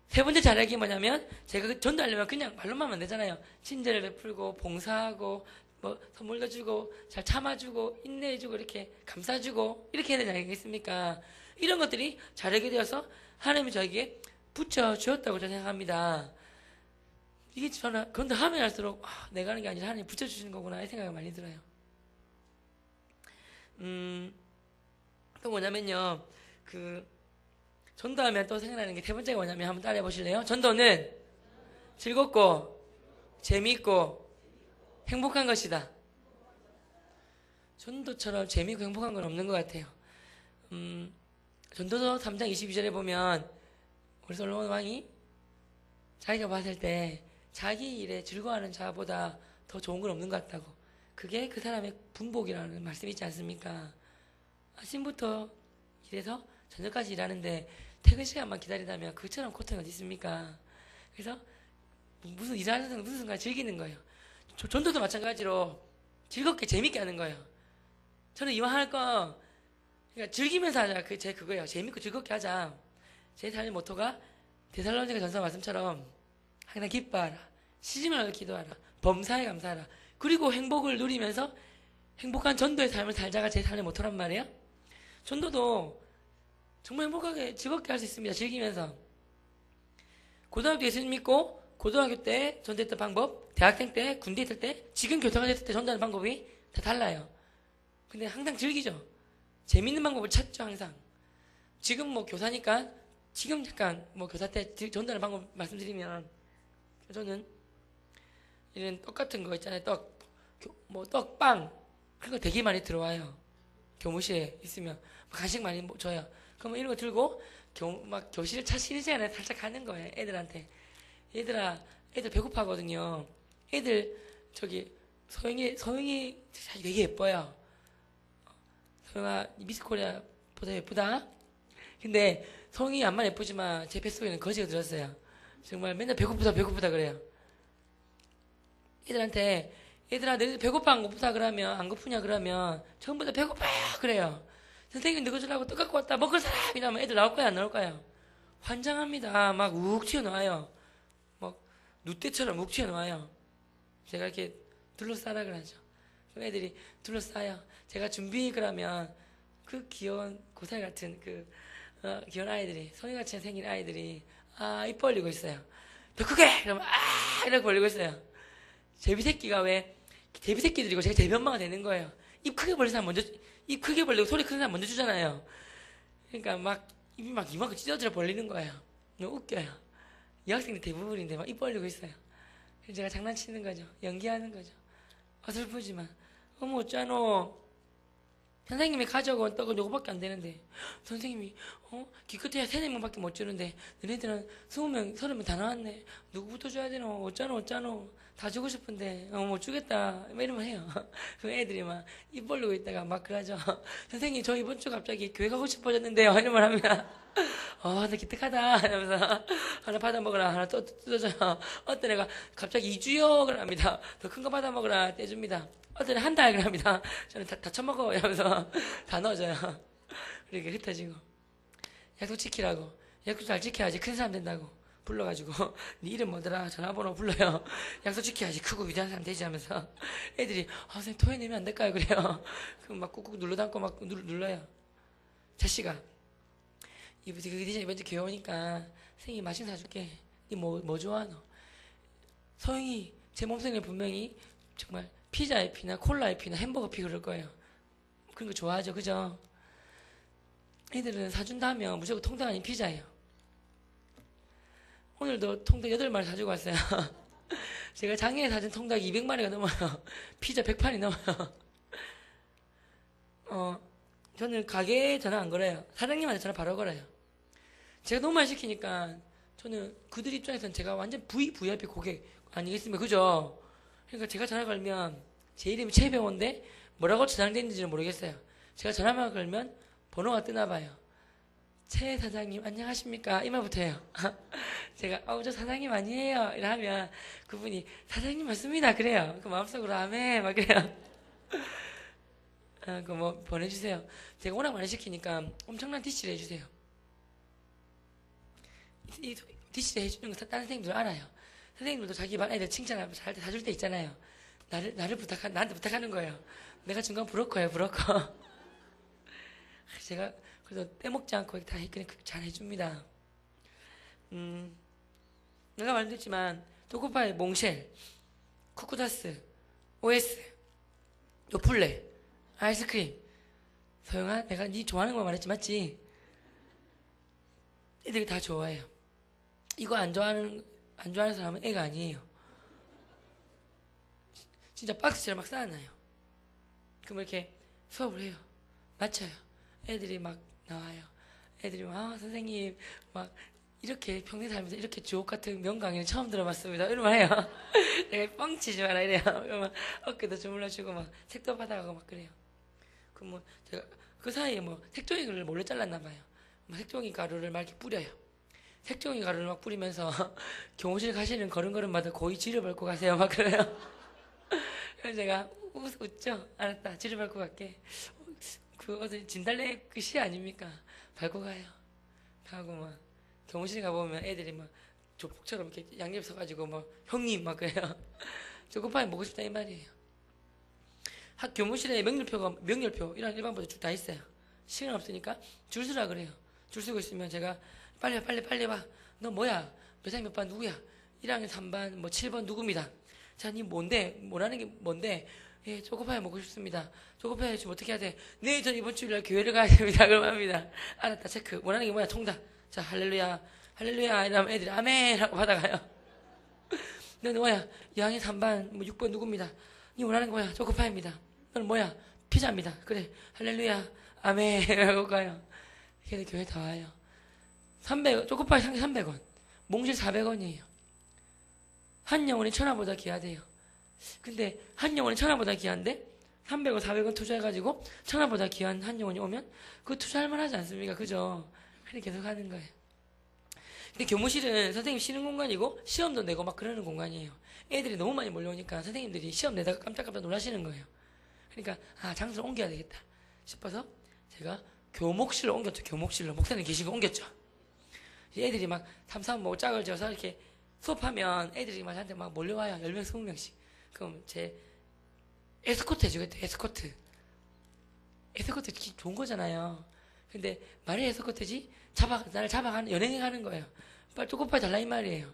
세 번째 자력이 뭐냐면 제가 그 전도하려면 그냥 말로만 하면 되잖아요. 친절을 베풀고 봉사하고 뭐 선물도 주고 잘 참아주고 인내해주고 이렇게 감싸주고 이렇게 해야 되지 않겠습니까? 이런 것들이 자력이 되어서 하나님이 저에게 붙여주었다고 저는 생각합니다. 이게 저는 그런데 하면 할수록 내가 하는 게 아니라 하나님이 붙여주시는 거구나 이 생각이 많이 들어요. 또 뭐냐면요, 전도하면 또 생각나는 게 세 번째가 뭐냐면 한번 따라해 보실래요? 전도는 즐겁고 재미있고 행복한 것이다. 전도처럼 재미있고 행복한 건 없는 것 같아요. 전도서 3장 22절에 보면 우리 솔로몬 왕이 자기가 봤을 때 자기 일에 즐거워하는 자보다 더 좋은 건 없는 것 같다고. 그게 그 사람의 분복이라는 말씀이 있지 않습니까? 아침부터 일해서 저녁까지 일하는데 퇴근 시간만 기다린다면 그처럼 고통이 어디 있습니까? 그래서 무슨 일하는 순간 무슨 순간 즐기는 거예요. 전도도 마찬가지로 즐겁게 재밌게 하는 거예요. 저는 이왕 할 거 그러니까 즐기면서 하자. 제 그거예요. 재밌고 즐겁게 하자. 제 삶의 모토가 데살로니가 전서 말씀처럼 항상 기뻐하라. 쉬지 말고 기도하라. 범사에 감사하라. 그리고 행복을 누리면서 행복한 전도의 삶을 살자가 제 삶의 모토란 말이에요. 전도도 정말 행복하게 즐겁게 할 수 있습니다. 즐기면서. 고등학교 예수님 믿고 고등학교 때 전도했던 방법, 대학생 때, 군대 있을 때, 지금 교사가 됐을 때 전도하는 방법이 다 달라요. 근데 항상 즐기죠. 재밌는 방법을 찾죠, 항상. 지금 뭐 교사니까, 지금 잠깐 뭐 교사 때 전도하는 방법 말씀드리면, 저는 이런 떡 같은 거 있잖아요. 떡빵. 그런 거 되게 많이 들어와요. 교무실에 있으면. 간식 많이 줘요. 그러면 이런 거 들고, 교실 차 쉬는 시간에 살짝 가는 거예요, 애들한테. 얘들아, 애들 배고파하거든요. 애들, 서영이 되게 예뻐요. 서영아, 미스코리아보다 예쁘다? 근데, 서영이 안만 예쁘지만, 제 뱃속에는 거지가 들었어요. 정말 맨날 배고프다 그래요. 애들한테, 얘들아, 너희들 배고파 안 고프다 그러면, 안 고프냐 그러면, 전부 다 배고파! 그래요. 선생님 누구 주려고 떡 갖고 왔다, 먹을 사람! 이러면 애들 나올 거야, 안 나올 거야? 환장합니다. 막 욱 튀어나와요. 누떼처럼 묵 튀어나와요. 제가 이렇게 둘러싸라 그러죠. 그럼 애들이 둘러싸요. 제가 그러면 그 귀여운 고살 같은 귀여운 아이들이, 소리같이 생긴 아이들이, 입 벌리고 있어요. 더 크게! 그러면, 이렇게 벌리고 있어요. 제비새끼들이고 제가 제비엄마가 되는 거예요. 입 크게 벌리고 소리 큰 사람 먼저 주잖아요. 그러니까 입이 이만큼 찢어져 벌리는 거예요. 너무 웃겨요. 여학생들 대부분인데 막 입 벌리고 있어요. 그래서 제가 장난치는 거죠. 연기하는 거죠. 어설프지만. 어머 어쩌노. 선생님이 가져온 떡은 요거밖에 안 되는데 선생님이 기껏해야 3-4명밖에 못 주는데 너네들은 20명, 30명 다 나왔네. 누구부터 줘야 되노. 어쩌노. 다 주고 싶은데 못 주겠다. 이러면 해요. 그럼 애들이 막 입 벌리고 있다가 막 그러죠. 선생님 저 이번 주 갑자기 교회 가고 싶어졌는데요. 이런 말 하면 나 기특하다 이러면서 하나 받아 먹으라. 하나 또 뜯어줘요. 어떤 애가 갑자기 2주요 그럽니다. 더 큰 거 받아 먹으라 떼줍니다. 어떤 애 한 달 그럽니다. 저는 다 처먹어 이러면서 다 넣어줘요. 이렇게 흩어지고 약속 지키라고. 약속 잘 지켜야지 큰 사람 된다고 불러가지고 네 이름 뭐더라 전화번호 불러요. 약속 지켜야지 크고 위대한 사람 되지 하면서 애들이 선생님 토해내면 안 될까요 그래요. 그럼 막 꾹꾹 눌러담고 막 눌러요. 자식아 이번 주 교회 오니까 선생님이 맛있는 거 사줄게. 니 뭐 좋아하노? 서영이 제 몸속에 분명히 정말 피자의 피나 콜라의 피나 햄버거 피 그럴 거예요. 그런 거 좋아하죠 그죠? 애들은 사준다 하면 무조건 통닭 아닌 피자예요. 오늘도 통닭 8마리 사주고 왔어요. 제가 작년에 사준 통닭 200마리가 넘어요. 피자 100판이 넘어요. 저는 가게에 전화 안 걸어요. 사장님한테 전화 바로 걸어요. 제가 너무 많이 시키니까 저는 그들 입장에서는 제가 완전 VIP 고객 아니겠습니까? 그죠? 그러니까 제가 전화 걸면 제 이름이 최병호인데 뭐라고 저장되어 있는지는 모르겠어요. 제가 전화만 걸면 번호가 뜨나 봐요. 최 사장님 안녕하십니까? 이 말부터 해요. 제가 저 사장님 아니에요. 이러면 그분이 사장님 맞습니다. 그래요. 그 마음속으로 아멘 막 그래요. 보내주세요. 제가 워낙 많이 시키니까 엄청난 DC를 해주세요. 이 DC를 해주는 거 다른 선생님들 알아요. 선생님들도 자기 반 애들 칭찬하고 잘 때 사줄 때 있잖아요. 나한테 부탁하는 거예요. 내가 중간 브로커예요, 브로커. 제가 그래서 떼먹지 않고 다 그냥 잘 해줍니다. 내가 말했지만 도코파이, 몽쉘, 쿠쿠다스, OS, 요플레, 아이스크림. 서영아, 내가 네 좋아하는 거 말했지 맞지? 애들이 다 좋아해요. 이거 안 좋아하는 사람은 애가 아니에요. 진짜 박스처럼 막 쌓아놔요. 그럼 이렇게 수업을 해요. 맞춰요. 애들이 막 나와요. 애들이 막 선생님 막 이렇게 평생 살면서 이렇게 주옥 같은 명강의는 처음 들어봤습니다. 이러면 해요. 내가 뻥치지 마라 이래요. 그러면 어깨도 주물러주고 막 책도 받아가고 막 그래요. 그 뭐 제가 그 사이에 뭐 색종이를 몰래 잘랐나 봐요. 뭐 색종이 가루를 막 이렇게 뿌려요. 색종이 가루를 막 뿌리면서 교무실 가시는 걸음걸음마다 고이 쥐를 밟고 가세요. 막 그래요. 그래서 제가 웃죠. 알았다. 쥐를 밟고 갈게. 그 어디 진달래 그 시 아닙니까? 밟고 가요. 하고 막 교무실 가보면 애들이 막 조폭처럼 이렇게 양옆 서가지고 막 형님 막 그래요. 초코파이 먹고 싶다 이 말이에요. 학 교무실에 명렬표 이런 일반부도 쭉 다 있어요. 시간 없으니까 줄 서라 그래요. 줄 서고 있으면 제가 빨리 와. 너 뭐야? 몇 학 몇 반 누구야? 1학년 3반 뭐 7번 누구입니다. 자, 니 뭔데? 뭐라는 게 뭔데? 예, 초코파이 먹고 싶습니다. 초코파이 지금 어떻게 해야 돼? 네, 전 이번 주일날 교회를 가야 됩니다. 그럼 합니다. 알았다, 체크. 원하는 게 뭐야? 통닭. 자, 할렐루야, 할렐루야. 이러면 애들이 아멘 하고 받아가요. 너는 뭐야? 2학년 3반 뭐 6번 누구입니다. 니 원하는 게 뭐야? 초코파이입니다. 너는 뭐야? 피자입니다. 그래, 할렐루야, 아멘 하고 가요. 걔들 교회 다 와요. 300원, 초코파이 상기 300원. 몽실 400원이에요. 한 영혼이 천하보다 귀하대요. 근데 한 영혼이 천하보다 귀한데 300원, 400원 투자해가지고 천하보다 귀한 한 영혼이 오면 그거 투자할 만하지 않습니까? 그죠? 그렇게 계속 하는 거예요. 근데 교무실은 선생님 쉬는 공간이고 시험도 내고 막 그러는 공간이에요. 애들이 너무 많이 몰려오니까 선생님들이 시험 내다가 깜짝깜짝 놀라시는 거예요. 그러니까 장소를 옮겨야 되겠다 싶어서 제가 교목실로 옮겼죠. 교목실로. 목사님 계시고 옮겼죠. 애들이 막 삼삼 뭐 짝을 지어서 이렇게 수업하면 애들이 막 저한테 막 몰려와요. 10명, 20명씩. 그럼 제 에스코트 해주겠다. 에스코트. 에스코트 좋은 거잖아요. 근데 말이 에스코트지 나를 잡아가는 연행하는 거예요. 빨리 초코파이 달라 이 말이에요.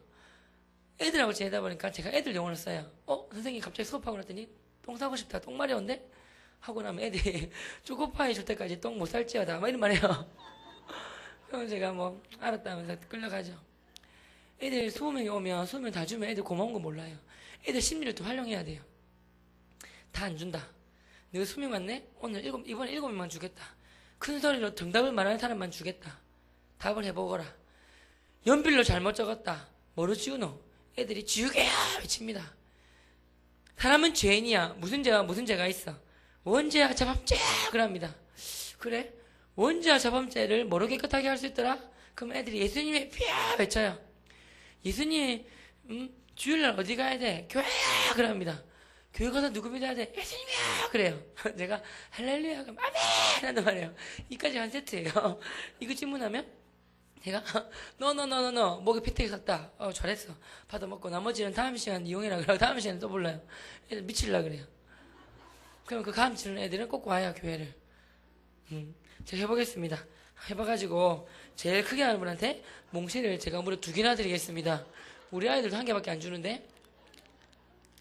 애들하고 지내다 보니까 제가 애들 용어를 써요. 선생님 갑자기 수업하고 났더니 똥 싸고 싶다. 똥 마려운데? 하고 나면 애들이 초코파이 줄 때까지 똥 못 살지어다. 막 이런 말이에요. 그럼 제가 뭐 알았다 하면서 끌려가죠. 애들 20명이 오면 20명 다 주면 애들 고마운 거 몰라요. 애들 심리를 또 활용해야 돼요. 다 안 준다. 내가 20명 왔네? 이번에 7명만 주겠다. 큰 소리로 정답을 말하는 사람만 주겠다. 답을 해보거라. 연필로 잘못 적었다. 뭐로 지우노? 애들이 지우개야! 외칩니다. 사람은 죄인이야. 무슨 죄가 있어? 원죄와 자범죄! 그럽니다. 그래? 원죄와 자범죄를 뭐로 깨끗하게 할 수 있더라? 그럼 애들이 예수님의 피야! 외쳐요. 예수님, 주일날 어디 가야 돼? 교회야! 그럽니다. 교회 가서 누구 믿어야 돼? 예수님이야! 그래요. 제가 할렐루야! 그럼 아멘! 한단 말이에요. 이까지 한 세트예요. 이거 질문하면 제가 no 목에 피튀기 샀다. 잘했어. 받아먹고 나머지는 다음 시간 이용해라 그러고 다음 시간에 또 불러요. 애들 미칠라 그래요. 그럼 그 가르치는 애들은 꼭 와요 교회를. 제가 해보겠습니다. 해봐가지고 제일 크게 하는 분한테 몽실을 제가 무려 2개나 드리겠습니다. 우리 아이들도 1개밖에 안 주는데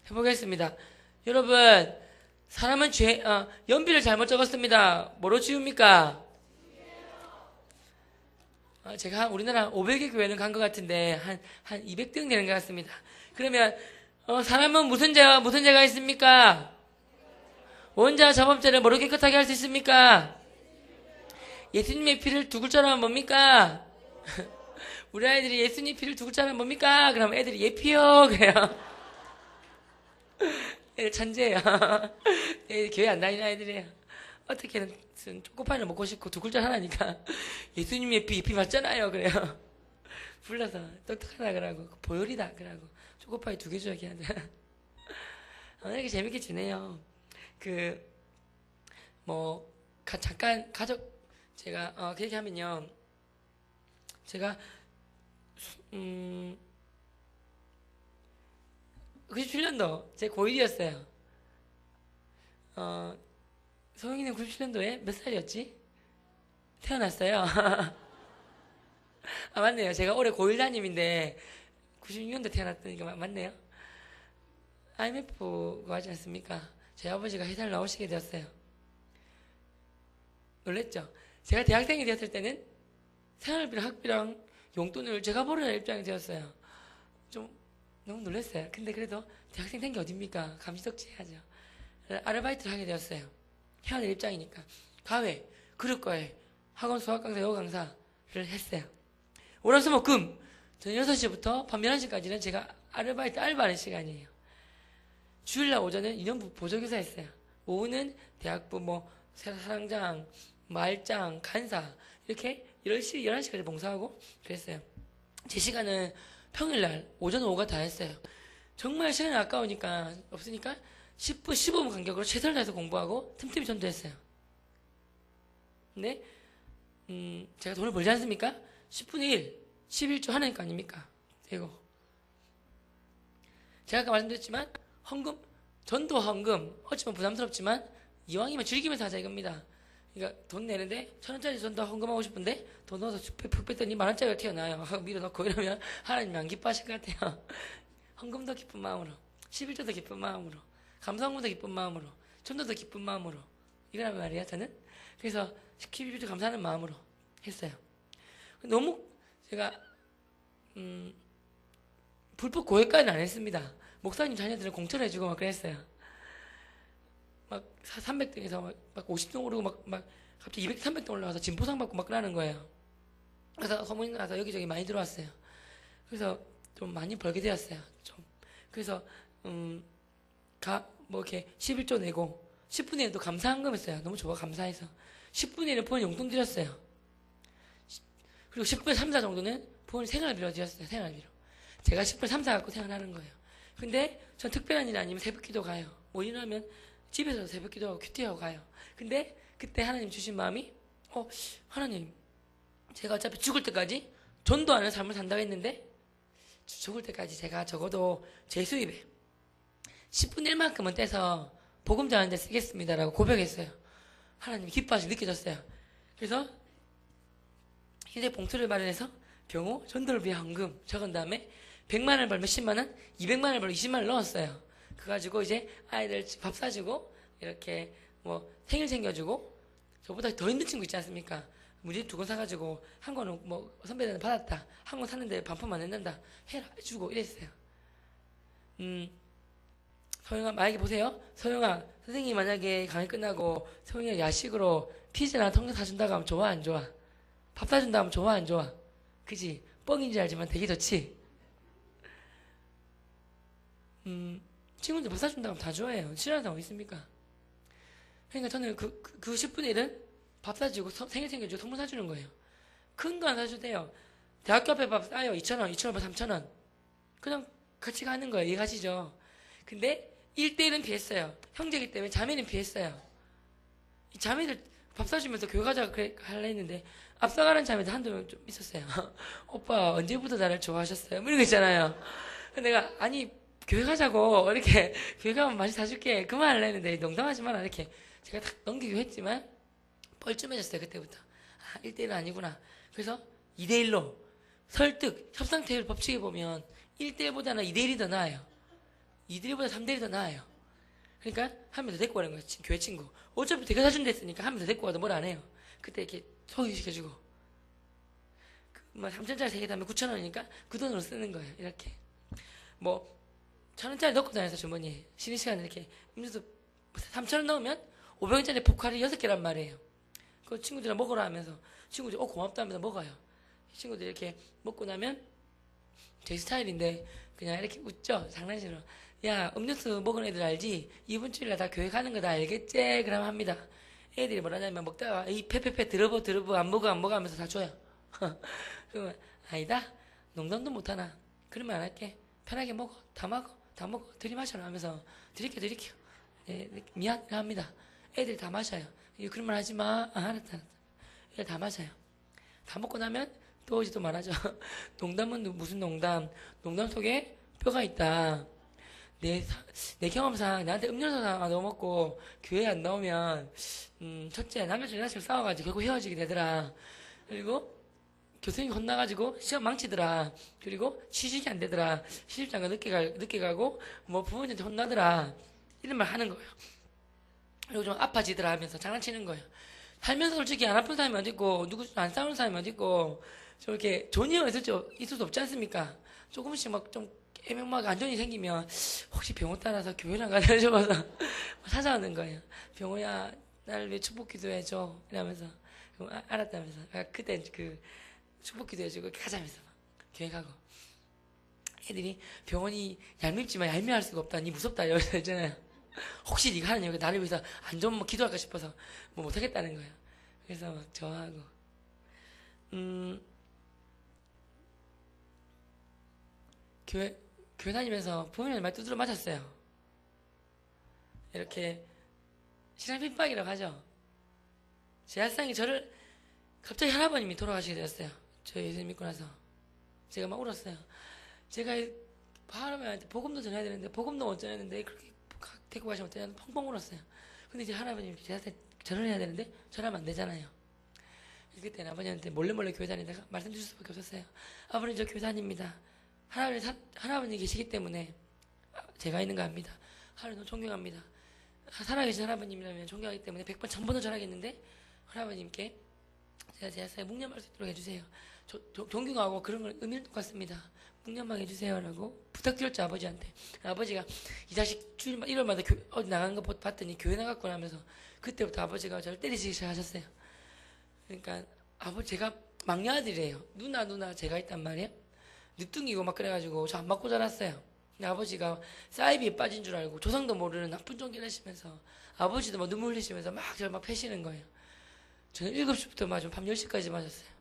해보겠습니다. 여러분 사람은 연필을 잘못 적었습니다. 뭐로 지웁니까? 제가 우리나라 500개 교회는 간 것 같은데 한 200등 되는 것 같습니다. 그러면 사람은 무슨 죄가 있습니까? 원죄와 자범죄를 뭐로 깨끗하게 할 수 있습니까? 예수님의 피를 2글자라면 뭡니까? 우리 아이들이 예수님 피를 2글자라면 뭡니까? 그럼 애들이 예피요 그래요. 애들 천재예요. 애들 교회 안 다니는 아이들이에요. 어떻게든 초코파이를 먹고 싶고 2글자 하나니까 예수님의 피 맞잖아요 그래요. 불러서 똑똑하다 그러고 보혈이다 그러고 초코파이 2개 줘야 하는데 이렇게 재밌게 지내요. 잠깐 가족 제가 그 얘기하면요. 제가 97년도 제 고1이었어요. 소영이는 97년도에 몇 살이었지? 태어났어요. 맞네요. 제가 올해 고1 담임인데 96년도 태어났다니까 맞네요. IMF가 하지 않습니까? 제 아버지가 회사를 나오시게 되었어요. 놀랬죠? 제가 대학생이 되었을 때는 생활비랑 학비랑 용돈을 제가 벌어야 할 입장이 되었어요. 좀 너무 놀랐어요. 근데 그래도 대학생 된 게 어딥니까? 감시덕지 해야죠. 아르바이트를 하게 되었어요. 해야 될 입장이니까. 가회, 그룹과외, 학원 수학 강사, 영어 강사를 했어요. 월화수목금 저녁 6시부터 밤 11시까지는 제가 아르바이트 알바하는 시간이에요. 주일날 오전은 인연부 보조교사 했어요. 오후는 대학부 뭐 사랑장, 말장, 간사 이렇게 10시, 11시까지 봉사하고 그랬어요. 제 시간은 평일날 오전, 오후가 다 했어요. 정말 시간이 아까우니까 없으니까 10분, 15분 간격으로 최선을 다해서 공부하고 틈틈이 전도했어요. 근데 제가 돈을 벌지 않습니까? 10분의 1, 11조 하는 거 아닙니까? 이거 제가 아까 말씀드렸지만 헌금, 전도 헌금 어찌보면 부담스럽지만 이왕이면 즐기면서 하자 이겁니다. 그러니까 돈 내는데 1,000원짜리 전도 헌금하고 싶은데 돈 넣어서 푹 뺐더니 10,000원짜리가 튀어나와요. 밀어넣고 이러면 하나님이 안 기뻐하실 것 같아요. 헌금도 기쁜 마음으로, 11조도 기쁜 마음으로, 감사헌금도 기쁜 마음으로, 전도도 기쁜 마음으로 이거란 말이에요. 저는 그래서 11조 감사하는 마음으로 했어요. 너무 제가 불법 고액까지는 안 했습니다. 목사님 자녀들은 공천 해주고 막 그랬어요. 막 300등에서 막 50등 오르고 막 갑자기 200, 300등 올라가서 진보상 받고 막 그러는 거예요. 그래서 소문이 나서 여기저기 많이 들어왔어요. 그래서 좀 많이 벌게 되었어요. 좀 그래서 뭐 이렇게 11조 내고 10분의 1도 감사한금 했어요. 너무 좋아 감사해서 10분의 1은 부모님 용돈 드렸어요. 그리고 10분의 3, 4 정도는 부모님 생활비로 드렸어요. 생활비로. 제가 10분의 3, 4 갖고 생활하는 거예요. 근데 전 특별한 일 아니면 새벽기도 가요. 뭐 일하면 집에서 새벽기도 하고 큐티하고 가요. 근데 그때 하나님 주신 마음이 하나님 제가 어차피 죽을 때까지 전도 안 하는 삶을 산다고 했는데 죽을 때까지 제가 적어도 제 수입에 10분의 1만큼은 떼서 복음 전하는 데 쓰겠습니다라고 고백했어요. 하나님이 기뻐하시고 느껴졌어요. 그래서 희생 봉투를 마련해서 병호 전도를 위한 헌금 적은 다음에 100만 원을 벌면 10만 원, 200만 원을 벌면 20만 원을 넣었어요. 그거 가지고 이제 아이들 밥 사주고 이렇게 뭐 생일 챙겨주고 저보다 더 힘든 친구 있지 않습니까? 무지 2권 사가지고 한 권은 뭐 선배들한테 받았다. 한 권 샀는데 반품만 낸다. 해라 해주고 이랬어요. 소영아 만약에 보세요. 소영아 선생님이 만약에 강의 끝나고 소영이가 야식으로 피자나 통닭 사준다고 하면 좋아 안 좋아? 밥 사준다 하면 좋아 안 좋아? 그지? 뻥인지 알지만 되게 좋지? 친구들 밥 사준다고 하면 다 좋아해요. 싫어하는 사람 어디 있습니까? 그러니까 저는 그 10분의 1은 밥 사주고 생일 챙겨주고 선물 사주는 거예요. 큰 거 안 사줘도 돼요. 대학교 앞에 밥 싸요. 2,000원, 2,000원, 3,000원. 그냥 같이 가는 거예요. 이해가시죠? 근데 1대1은 피했어요. 형제이기 때문에 자매는 피했어요. 이 자매들 밥 사주면서 교회 가자고 하려 했는데 앞서가는 자매들 한두 명 좀 있었어요. 오빠 언제부터 나를 좋아하셨어요? 뭐 이런 거 있잖아요. 내가 아니 교회 가자고 이렇게 교회 가면 많이 사줄게 그만 하려 했는데 농담하지 마라 이렇게 제가 딱 넘기기로 했지만 뻘쭘해졌어요. 그때부터 1대1은 아니구나. 그래서 2대1로 설득, 협상태율 법칙에 보면 1대1보다는 2대1이 더 나아요. 2대1보다 3대1이 더 나아요. 그러니까 한 명 더 데리고 가는 거예요. 교회 친구. 어차피 대가 사준다 했으니까 한 명 더 데리고 가도 뭘 안 해요. 그때 이렇게 소개시켜주고 뭐 3,000짜리 3개 다음에 9,000원이니까 그 돈으로 쓰는 거예요. 이렇게 뭐 1,000원짜리 넣고 다녀서 주머니에 쉬는 시간에 이렇게 음료수 3,000원 넣으면 500원짜리 포카리 6개란 말이에요. 그 친구들이랑 먹으라 하면서 친구들이 고맙다 하면서 먹어요. 친구들이 이렇게 먹고 나면 제 스타일인데 그냥 이렇게 웃죠. 장난식으로 야 음료수 먹은 애들 알지? 이번 주일날 다 교회 가는 거 다 알겠지? 그럼 합니다. 애들이 뭐라냐면 먹다가 이 페페페 들어보 안 먹어 하면서 다 줘요. 그러면 아니다 농담도 못하나 그러면 안 할게 편하게 먹어 다 먹어 들이마셔라 하면서 드릴게요. 예, 미안합니다. 애들이 다 마셔요. 그런 말 하지 마. 알았다. 애들 다 마셔요. 다 먹고 나면 또 이제 또 말하죠. 농담은 무슨 농담? 농담 속에 뼈가 있다. 내 경험상 나한테 음료수 하나 넣어 먹고 교회 안 나오면 첫째 남자친구 여자친구 싸워가지고 결국 헤어지게 되더라. 그리고 교수님 혼나가지고 시험 망치더라. 그리고 취직이 안 되더라. 시집장가 늦게 가고 뭐 부모님한테 혼나더라. 이런 말 하는 거예요. 그리고 좀 아파지더라 하면서 장난치는 거예요. 살면서 솔직히 안 아픈 사람이 어딨고 누구 안 싸우는 사람이 어딨고 좀 이렇게 좋은 일이 있을 수 없지 않습니까? 조금씩 막 좀 애매하게 안 좋은 일이 생기면 혹시 병원 따라서 교회를 안 가냐 싶어서 찾아오는 거예요. 병호야 날 왜 축복 기도해줘 이러면서 알았다면서 그때 축복기도 해주고 가자면서 막 교회 가고 애들이 병원이 얄밉지만 얄미할 수가 없다. 니 무섭다 이러면서 있잖아요. 혹시 네가 하는 얘기가 나를 위해서 안 좀 뭐 기도할까 싶어서 뭐 못하겠다는 거야. 그래서 막 저하고 교회 다니면서 부모님한테 많이 두드려 맞았어요. 이렇게 신앙 핍박이라고 하죠. 제 학생이 저를 갑자기 할아버님이 돌아가시게 되었어요. 저 예수 믿고 나서 제가 막 울었어요. 제가 할아버지한테 복음도 전해야 되는데 복음도 못 전했는데 그렇게 데리고 가시면 어쩌냐 펑펑 울었어요. 근데 이제 할아버님이 제한테 절을 해야 되는데 절하면 안 되잖아요. 그때는 아버님한테 몰래 교회 다니다가 말씀 주실 수밖에 없었어요. 아버님 저 교회 다닙니다. 할아버님 계시기 때문에 제가 있는 거 압니다. 하나님 너무 존경합니다. 살아계신 할아버님이라면 존경하기 때문에 100번 1000번도 전하겠는데 할아버님께 제가 제 사에 묵념할 수 있도록 해주세요. 존경하고 그런 걸 의미는 똑같습니다. 묵념하게 해주세요라고 부탁드렸죠. 아버지한테. 아버지가 이 자식 주일마다 일요일마다 어디 나간 거 봤더니 교회 나갔구나 하면서 그때부터 아버지가 저를 때리시기 시작하셨어요. 그러니까 제가 막내 아들이에요. 누나 제가 있단 말이에요. 늦둥이고 막 그래가지고 저 안 맞고 자랐어요. 근데 아버지가 사이비에 빠진 줄 알고 조상도 모르는 나쁜 종기를 하시면서 아버지도 막 눈물 흘리시면서 막 저를 막 패시는 거예요. 저는 7시부터 맞으면 밤 10시까지 맞았어요.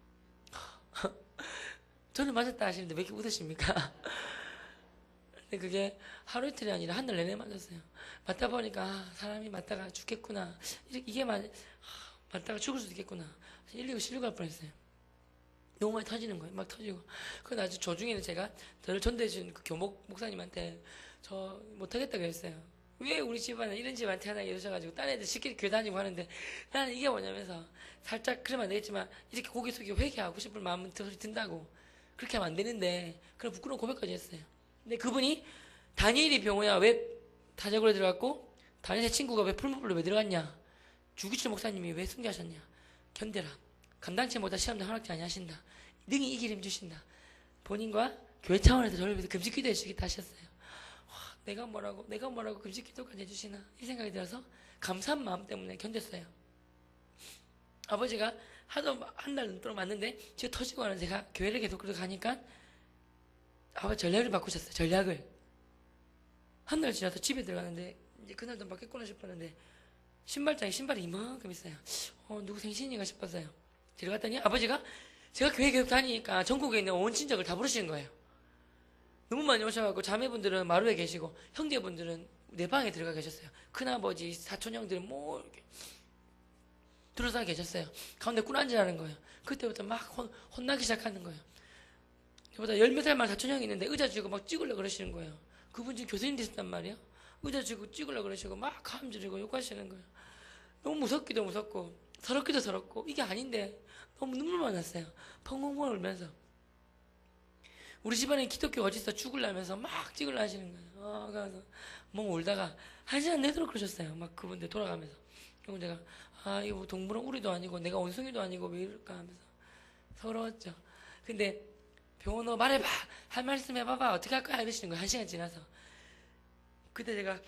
저는 맞았다 하시는데 왜 이렇게 웃으십니까? 근데 그게 하루 이틀이 아니라 한 달 내내 맞았어요. 맞다 보니까 사람이 맞다가 죽겠구나. 이게 맞다가 죽을 수도 있겠구나. 119 실려갈 뻔했어요. 너무 많이 터지는 거예요. 막 터지고. 그 나중에 조중에는 제가 저를 전도해준 그 교목 목사님한테 저 못하겠다고 했어요. 왜 우리 집안은 이런 집안 태어나게 해주셔가지고 딴 애들 쉽게 교회 다니고 하는데 나는 이게 뭐냐면서 살짝 그러면 안 되겠지만 이렇게 고개 숙이고 회개하고 싶은 마음은 든다고 그렇게 하면 안 되는데 그런 부끄러운 고백까지 했어요. 근데 그분이 다니엘이 병호야 왜 다적으로 들어갔고 다니엘 친구가 왜 풀무불로 왜 들어갔냐 주기철 목사님이 왜 승계하셨냐 견뎌라 감당치 못한 시험도 허락지 아니하신다 능히 이길 힘 주신다 본인과 교회 차원에서 저를 위해서 금식 기도해 주겠다 하셨어요. 내가 뭐라고 금식 기도까지 해주시나 이 생각이 들어서 감사한 마음 때문에 견뎠어요. 아버지가 하도 한 달 동안 맞는데 제가 터지고 하는 제가 교회를 계속 그러고 가니까 아버지 전략을 바꾸셨어요. 전략을 한 달 지나서 집에 들어가는데 이제 그날도 맞겠구나 싶었는데 신발장에 신발이 이만큼 있어요. 누구 생신인가 싶었어요. 들어갔더니 아버지가 제가 교회 계속 다니니까 전국에 있는 온 친척을 다 부르시는 거예요. 너무 많이 오셔가지고 자매분들은 마루에 계시고 형제분들은 내 방에 들어가 계셨어요. 큰아버지, 사촌형들은 뭐 이렇게 들어서 계셨어요. 가운데 꿀앉으라는 거예요. 그때부터 막 혼나기 시작하는 거예요. 저보다 10몇 살만 사촌형이 있는데 의자 주고 막 찍으려고 그러시는 거예요. 그분 지금 교수님 되셨단 말이에요. 의자 주고 찍으려고 그러시고 막 감지르고 욕하시는 거예요. 너무 무섭기도 무섭고 서럽기도 서럽고 이게 아닌데 너무 눈물만 났어요. 펑펑펑 울면서 우리 집안에 기독교 어딨어 죽을라면서 막 찍으려 하시는 거예요. 그래서 멍 울다가 1시간 내도록 그러셨어요. 막 그분들 돌아가면서. 그리고 제가 이거 뭐 동물은 우리도 아니고 내가 원숭이도 아니고 왜 이럴까 하면서 서러웠죠. 근데 병원 너 말해봐 할 말씀 해봐봐 어떻게 할 거야 이러시는 거예요. 1시간 지나서. 그때 제가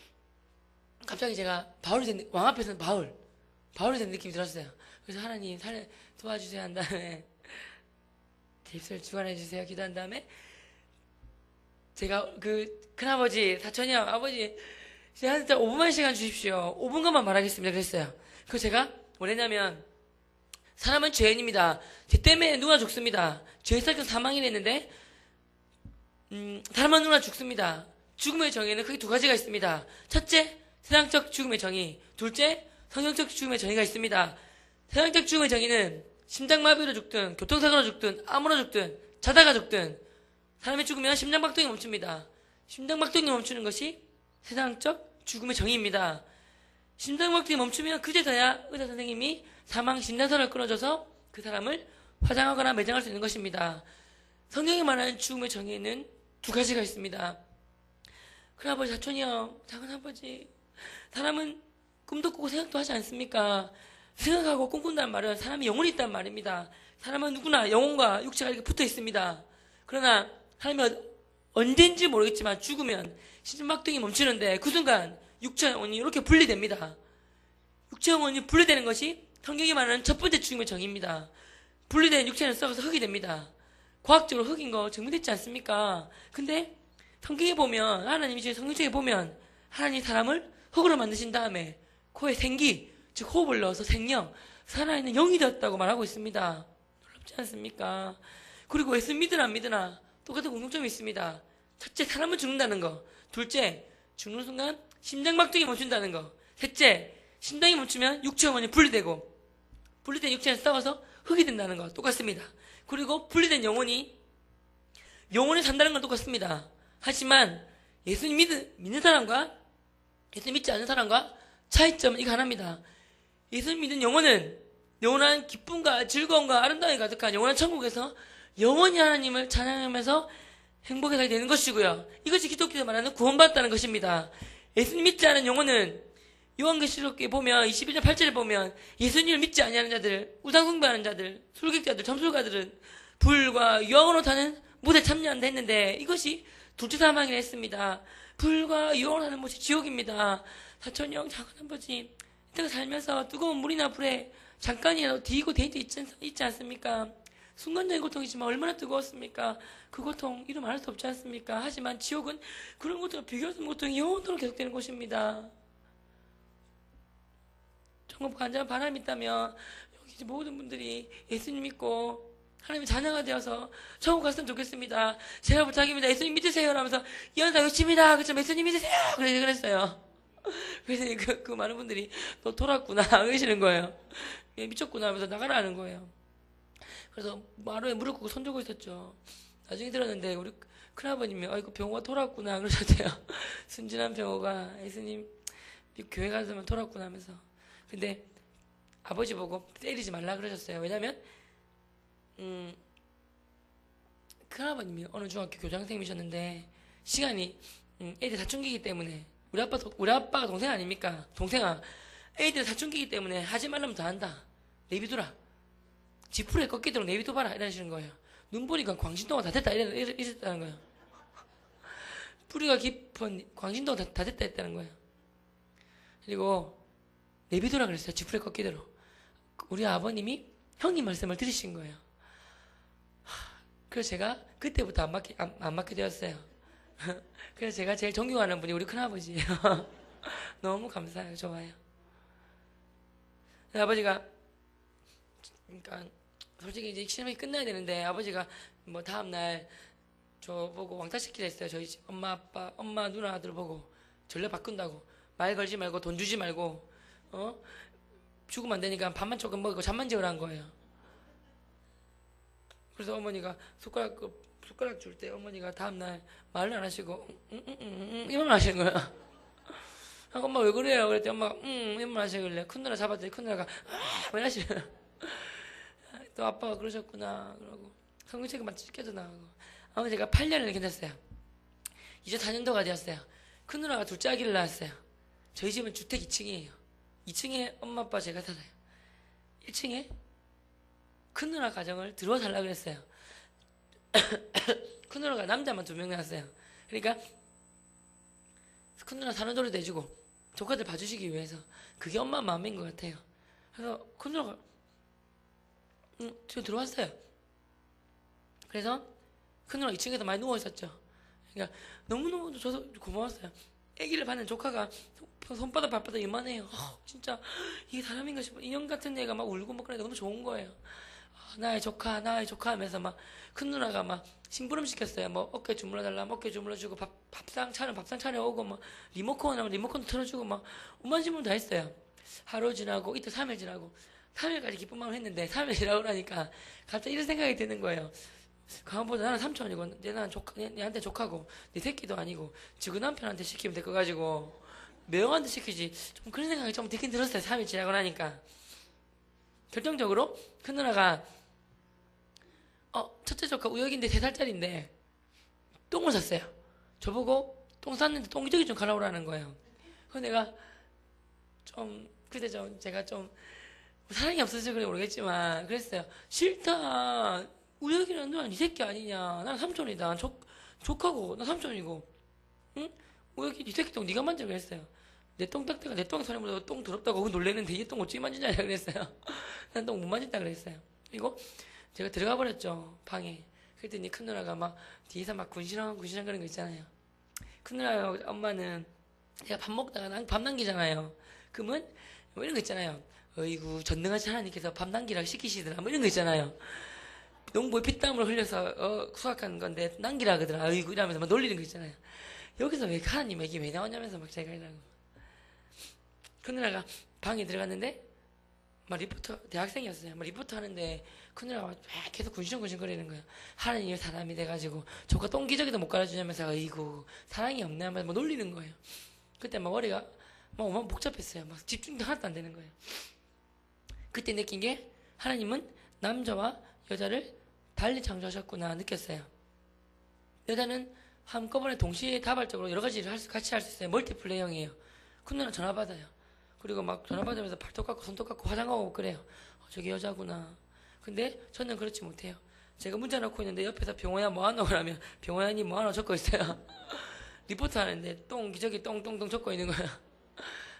갑자기 제가 왕 앞에서는 바울이 된 느낌이 들었어요. 그래서 하나님 도와주세요 한 다음에 제 입술을 주관해 주세요 기도한 다음에 제가 그 큰아버지 사촌형 아버지 저한테 5분만 시간 주십시오. 5분간만 말하겠습니다 그랬어요. 그래서 제가 뭐랬냐면 사람은 죄인입니다. 죄 때문에 누가 죽습니다. 죄의 사건 사망이 됐는데 사람은 누구나 죽습니다. 죽음의 정의는 크게 2가지가 있습니다. 첫째, 세상적 죽음의 정의. 둘째, 성경적 죽음의 정의가 있습니다. 세상적 죽음의 정의는 심장마비로 죽든 교통사고로 죽든 암으로 죽든 자다가 죽든 사람이 죽으면 심장박동이 멈춥니다. 심장박동이 멈추는 것이 세상적 죽음의 정의입니다. 심장박동이 멈추면 그제서야 의사 선생님이 사망 진단서를 끊어줘서 그 사람을 화장하거나 매장할 수 있는 것입니다. 성경이 말하는 죽음의 정의에는 2가지가 있습니다. 큰아버지, 사촌이요, 작은아버지, 사람은 꿈도 꾸고 생각도 하지 않습니까? 생각하고 꿈꾼다는 말은 사람이 영혼이 있단 말입니다. 사람은 누구나 영혼과 육체가 이렇게 붙어 있습니다. 그러나 사람이 언젠지 모르겠지만 죽으면 심장박동이 멈추는데 그 순간 육체와 영혼이 이렇게 분리됩니다. 육체와 영혼이 분리되는 것이 성경이 말하는 첫 번째 죽음의 정의입니다. 분리된 육체는 썩어서 흙이 됩니다. 과학적으로 흙인 거 증명됐지 않습니까? 근데 성경에 보면, 하나님이 지금 성경 중에 보면 하나님이 사람을 흙으로 만드신 다음에 코에 생기, 즉 호흡을 넣어서 생명, 살아있는 영이 되었다고 말하고 있습니다. 놀랍지 않습니까? 그리고 예수 믿으나 안 믿으나 똑같은 공통점이 있습니다. 첫째, 사람은 죽는다는 거. 둘째, 죽는 순간 심장박동이 멈춘다는 거. 셋째, 심장이 멈추면 육체와 영혼이 분리되고, 분리된 육체는 썩어서 흙이 된다는 거 똑같습니다. 그리고 분리된 영혼이 산다는 건 똑같습니다. 하지만 예수님 믿는 사람과 예수님 믿지 않는 사람과 차이점은 이거 하나입니다. 예수님 믿는 영혼은 영원한 기쁨과 즐거움과 아름다움이 가득한 영원한 천국에서 영원히 하나님을 찬양하면서 행복에 살게 되는 것이고요. 이것이 기독교에서 말하는 구원받았다는 것입니다. 예수님 믿지 않은 영혼은 요한계시록에 보면 21장 8절에 보면 예수님을 믿지 아니하는 자들, 우상 숭배하는 자들, 술객자들, 점술가들은 불과 유황으로 타는 못에 참여한다 했는데 이것이 둘째 사망이라 했습니다. 불과 유황으로 타는 못이 지옥입니다. 사촌형 작은 아버지, 이때가 살면서 뜨거운 물이나 불에 잠깐이라도 디고 데이트 있지 않습니까? 순간적인 고통이지만 얼마나 뜨거웠습니까? 그 고통 이루 말할 수 없지 않습니까? 하지만 지옥은 그런 것들과 비교할 수 없는 고통이 영원토록 계속되는 곳입니다. 정말 간절한 바람이 있다면 여기 모든 분들이 예수님 믿고 하나님의 자녀가 되어서 천국 갔으면 좋겠습니다. 제가 부탁입니다. 예수님 믿으세요. 라면서 이현상 요침이다. 그쵸? 예수님 믿으세요. 그랬어요. 그래서 그 많은 분들이 너 돌았구나. 그러시는 거예요. 미쳤구나 하면서 나가라는 거예요. 그래서 마루에 무릎 꿇고 손 들고 있었죠. 나중에 들었는데 우리 큰아버님이 아이고 병호가 돌았구나 그러셨대요. 순진한 병호가 예수님 교회 가서면 돌았구나 하면서. 근데 아버지 보고 때리지 말라 그러셨어요. 왜냐면 큰아버님이 어느 중학교 교장선생님이셨는데 시간이 애들 사춘기이기 때문에 우리 아빠가 동생 아닙니까? 동생아, 애들 사춘기이기 때문에 하지 말라면 더 한다. 내비두라. 지푸레 꺾이도록 내비둬봐라 이러시는 거예요. 눈 보니까 광신도가 다 됐다 이랬다는 거예요. 뿌리가 깊은 광신도가 다 됐다 했다는 거예요. 그리고 내비두라 그랬어요. 지푸레 꺾이도록. 우리 아버님이 형님 말씀을 들으신 거예요. 그래서 제가 그때부터 안 맞게 되었어요. 그래서 제가 제일 존경하는 분이 우리 큰아버지예요. 너무 감사해요. 좋아요. 아버지가 그러니까 솔직히 이제 시험이 끝나야 되는데 아버지가 뭐 다음날 저 보고 왕따시키려 했어요. 저희 집 엄마 아빠 엄마 누나 아들 보고 전례 바꾼다고 말 걸지 말고 돈 주지 말고 죽으면 안 되니까 밥만 조금 먹고 잠만 재우라는 거예요. 그래서 어머니가 숟가락 줄 때 어머니가 다음날 말을 안 하시고 이만 하시는 거예요. 엄마 왜 그래요? 그랬더니 엄마가 이만 하시길래 큰 누나 잡았더니 큰 누나가 왜 하시는 또 아빠가 그러셨구나 그러고 성경책만 찢겨져 나가고 아버지가 8년을 견뎠어요. 이제 4년도가 되었어요. 큰 누나가 둘째 아기를 낳았어요. 저희 집은 주택 2층이에요. 2층에 엄마 아빠 제가 살아요. 1층에 큰 누나 가정을 들어와 살라 그랬어요. 큰 누나가 남자만 2명 낳았어요. 그러니까 큰 누나 사는 돈을 내주고 조카들 봐주시기 위해서 그게 엄마 마음인 것 같아요. 그래서 큰 누나가 지금 들어왔어요. 그래서 큰 누나 2층에서 많이 누워 있었죠. 그러니까 너무너무 저도 고마웠어요. 아기를 받는 조카가 손바닥 발바닥 이만해요. 진짜 이게 사람인가 싶어. 인형 같은 애가 막 울고 막 그러니까 너무 좋은 거예요. 나의 조카 하면서 막 큰 누나가 막 심부름 시켰어요. 뭐 어깨 주물러 달라면 어깨 주물러주고 밥상 차려오고 막 리모컨 하면 리모컨도 틀어주고 막 온만 심부름 다 했어요. 하루 지나고 이틀 3일 지나고 3일까지 기쁜 마음을 했는데 3일 지나고 나니까 갑자기 이런 생각이 드는 거예요. 강원보다 나는 삼촌이고 얘한테 조카고 네 새끼도 아니고 지구 남편한테 시키면 될 거 가지고 매형한테 시키지. 좀 그런 생각이 좀 들긴 들었어요. 3일 지나고 나니까. 결정적으로 큰 누나가 첫째 조카 우혁인데 3살짜리인데 똥을 샀어요. 저보고 똥 쌌는데 똥기저귀 좀 갈아오라는 거예요. 그래서 내가 그때 제가 사랑이 없어서 그래 모르겠지만 그랬어요. 싫다. 우혁이는 누나 네 새끼 아니냐. 난 삼촌이다. 조카고 나 삼촌이고. 응? 우혁이 네 새끼 똥 네가 만져 그랬어요. 내 똥 닦다가 내 똥 사람보다 똥 더럽다고 놀래는데 얘 똥 어찌 만지냐 그랬어요. 난 똥 못 만진다 그랬어요. 그리고 제가 들어가 버렸죠, 방에. 그랬더니 큰 누나가 막 뒤에서 막 군시렁군시렁 거리는 거 있잖아요. 큰 누나 엄마는 제가 밥 먹다가 밥 남기잖아요. 그러면 뭐 이런 거 있잖아요. 어이구 전능하신 하나님께서 밥 남기라고 시키시더라 뭐 이런 거 있잖아요. 농부의 피땀을 흘려서 수확한 건데 남기라 그러더라. 어이구 이러면서 막 놀리는 거 있잖아요. 여기서 왜 하나님 얘기 왜 나오냐면서 막 제가 이러고. 큰 누나가 방에 들어갔는데 막 리포터 대학생이었어요. 막 리포터 하는데 큰 누나가 계속 군신군신 거리는 거예요. 하나님이 사람이 돼가지고 저거 똥기저귀도 못 갈아주냐면서 어이구 사랑이 없네 하면서 막 놀리는 거예요. 그때 막 머리가 막 복잡했어요. 막 집중도 하나도 안 되는 거예요. 그때 느낀 게 하나님은 남자와 여자를 달리 창조하셨구나 느꼈어요. 여자는 한꺼번에 동시에 다발적으로 여러 가지를 같이 할 수 있어요. 멀티플레이형이에요. 큰 누나 전화 받아요. 그리고 막 전화 받으면서 발톱 깎고 손톱 깎고 화장하고 그래요. 저게 여자구나. 근데 저는 그렇지 못해요. 제가 문자 넣고 있는데 옆에서 병호야 뭐하노 그러면 병호야니 뭐하노 적고 있어요. 리포트 하는데 기저귀 똥똥똥 적고 있는 거야.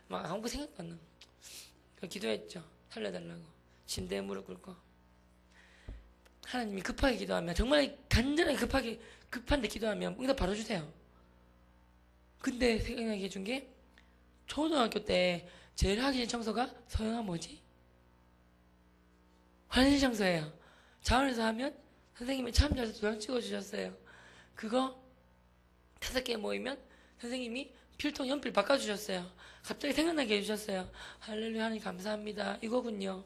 막 아무 생각도 안 나. 기도했죠. 살려달라고. 침대에 무릎 꿇고. 하나님이 급하게 기도하면 정말 간절하게 급한데 기도하면 응답 바로 주세요. 근데 생각나게 해준 게 초등학교 때 제일 하기 싫은 청소가 서영아 뭐지? 화장실 청소예요. 자원에서 하면 선생님이 참 잘해서 도장 찍어주셨어요. 그거 5개 모이면 선생님이 필통 연필 바꿔주셨어요. 갑자기 생각나게 해주셨어요. 할렐루야 하나님 감사합니다. 이거군요.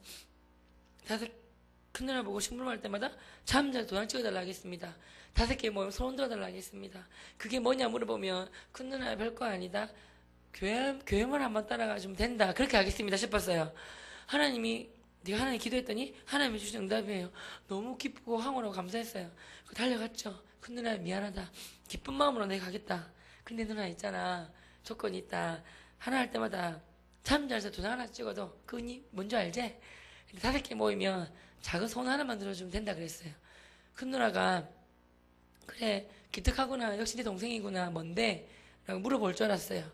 큰 누나 보고 식물할 때마다 참 잘 도장 찍어달라 하겠습니다. 5개 모이면 손 들어달라 하겠습니다. 그게 뭐냐 물어보면 큰 누나 별거 아니다. 교회만 한번 따라가주면 된다. 그렇게 하겠습니다 싶었어요. 하나님이 내가 하나님 기도했더니 하나님이 주신 응답이에요. 너무 기쁘고 황홀하고 감사했어요. 달려갔죠. 큰 누나 미안하다. 기쁜 마음으로 내가 가겠다. 근데 누나 있잖아. 조건이 있다. 하나 할 때마다 참 잘해서 도장 하나 찍어도 그니 뭔지 알지? 근데 5개 모이면 작은 손 하나만 들어주면 된다 그랬어요. 큰 누나가 그래 기특하구나. 역시 내 동생이구나. 뭔데? 라고 물어볼 줄 알았어요.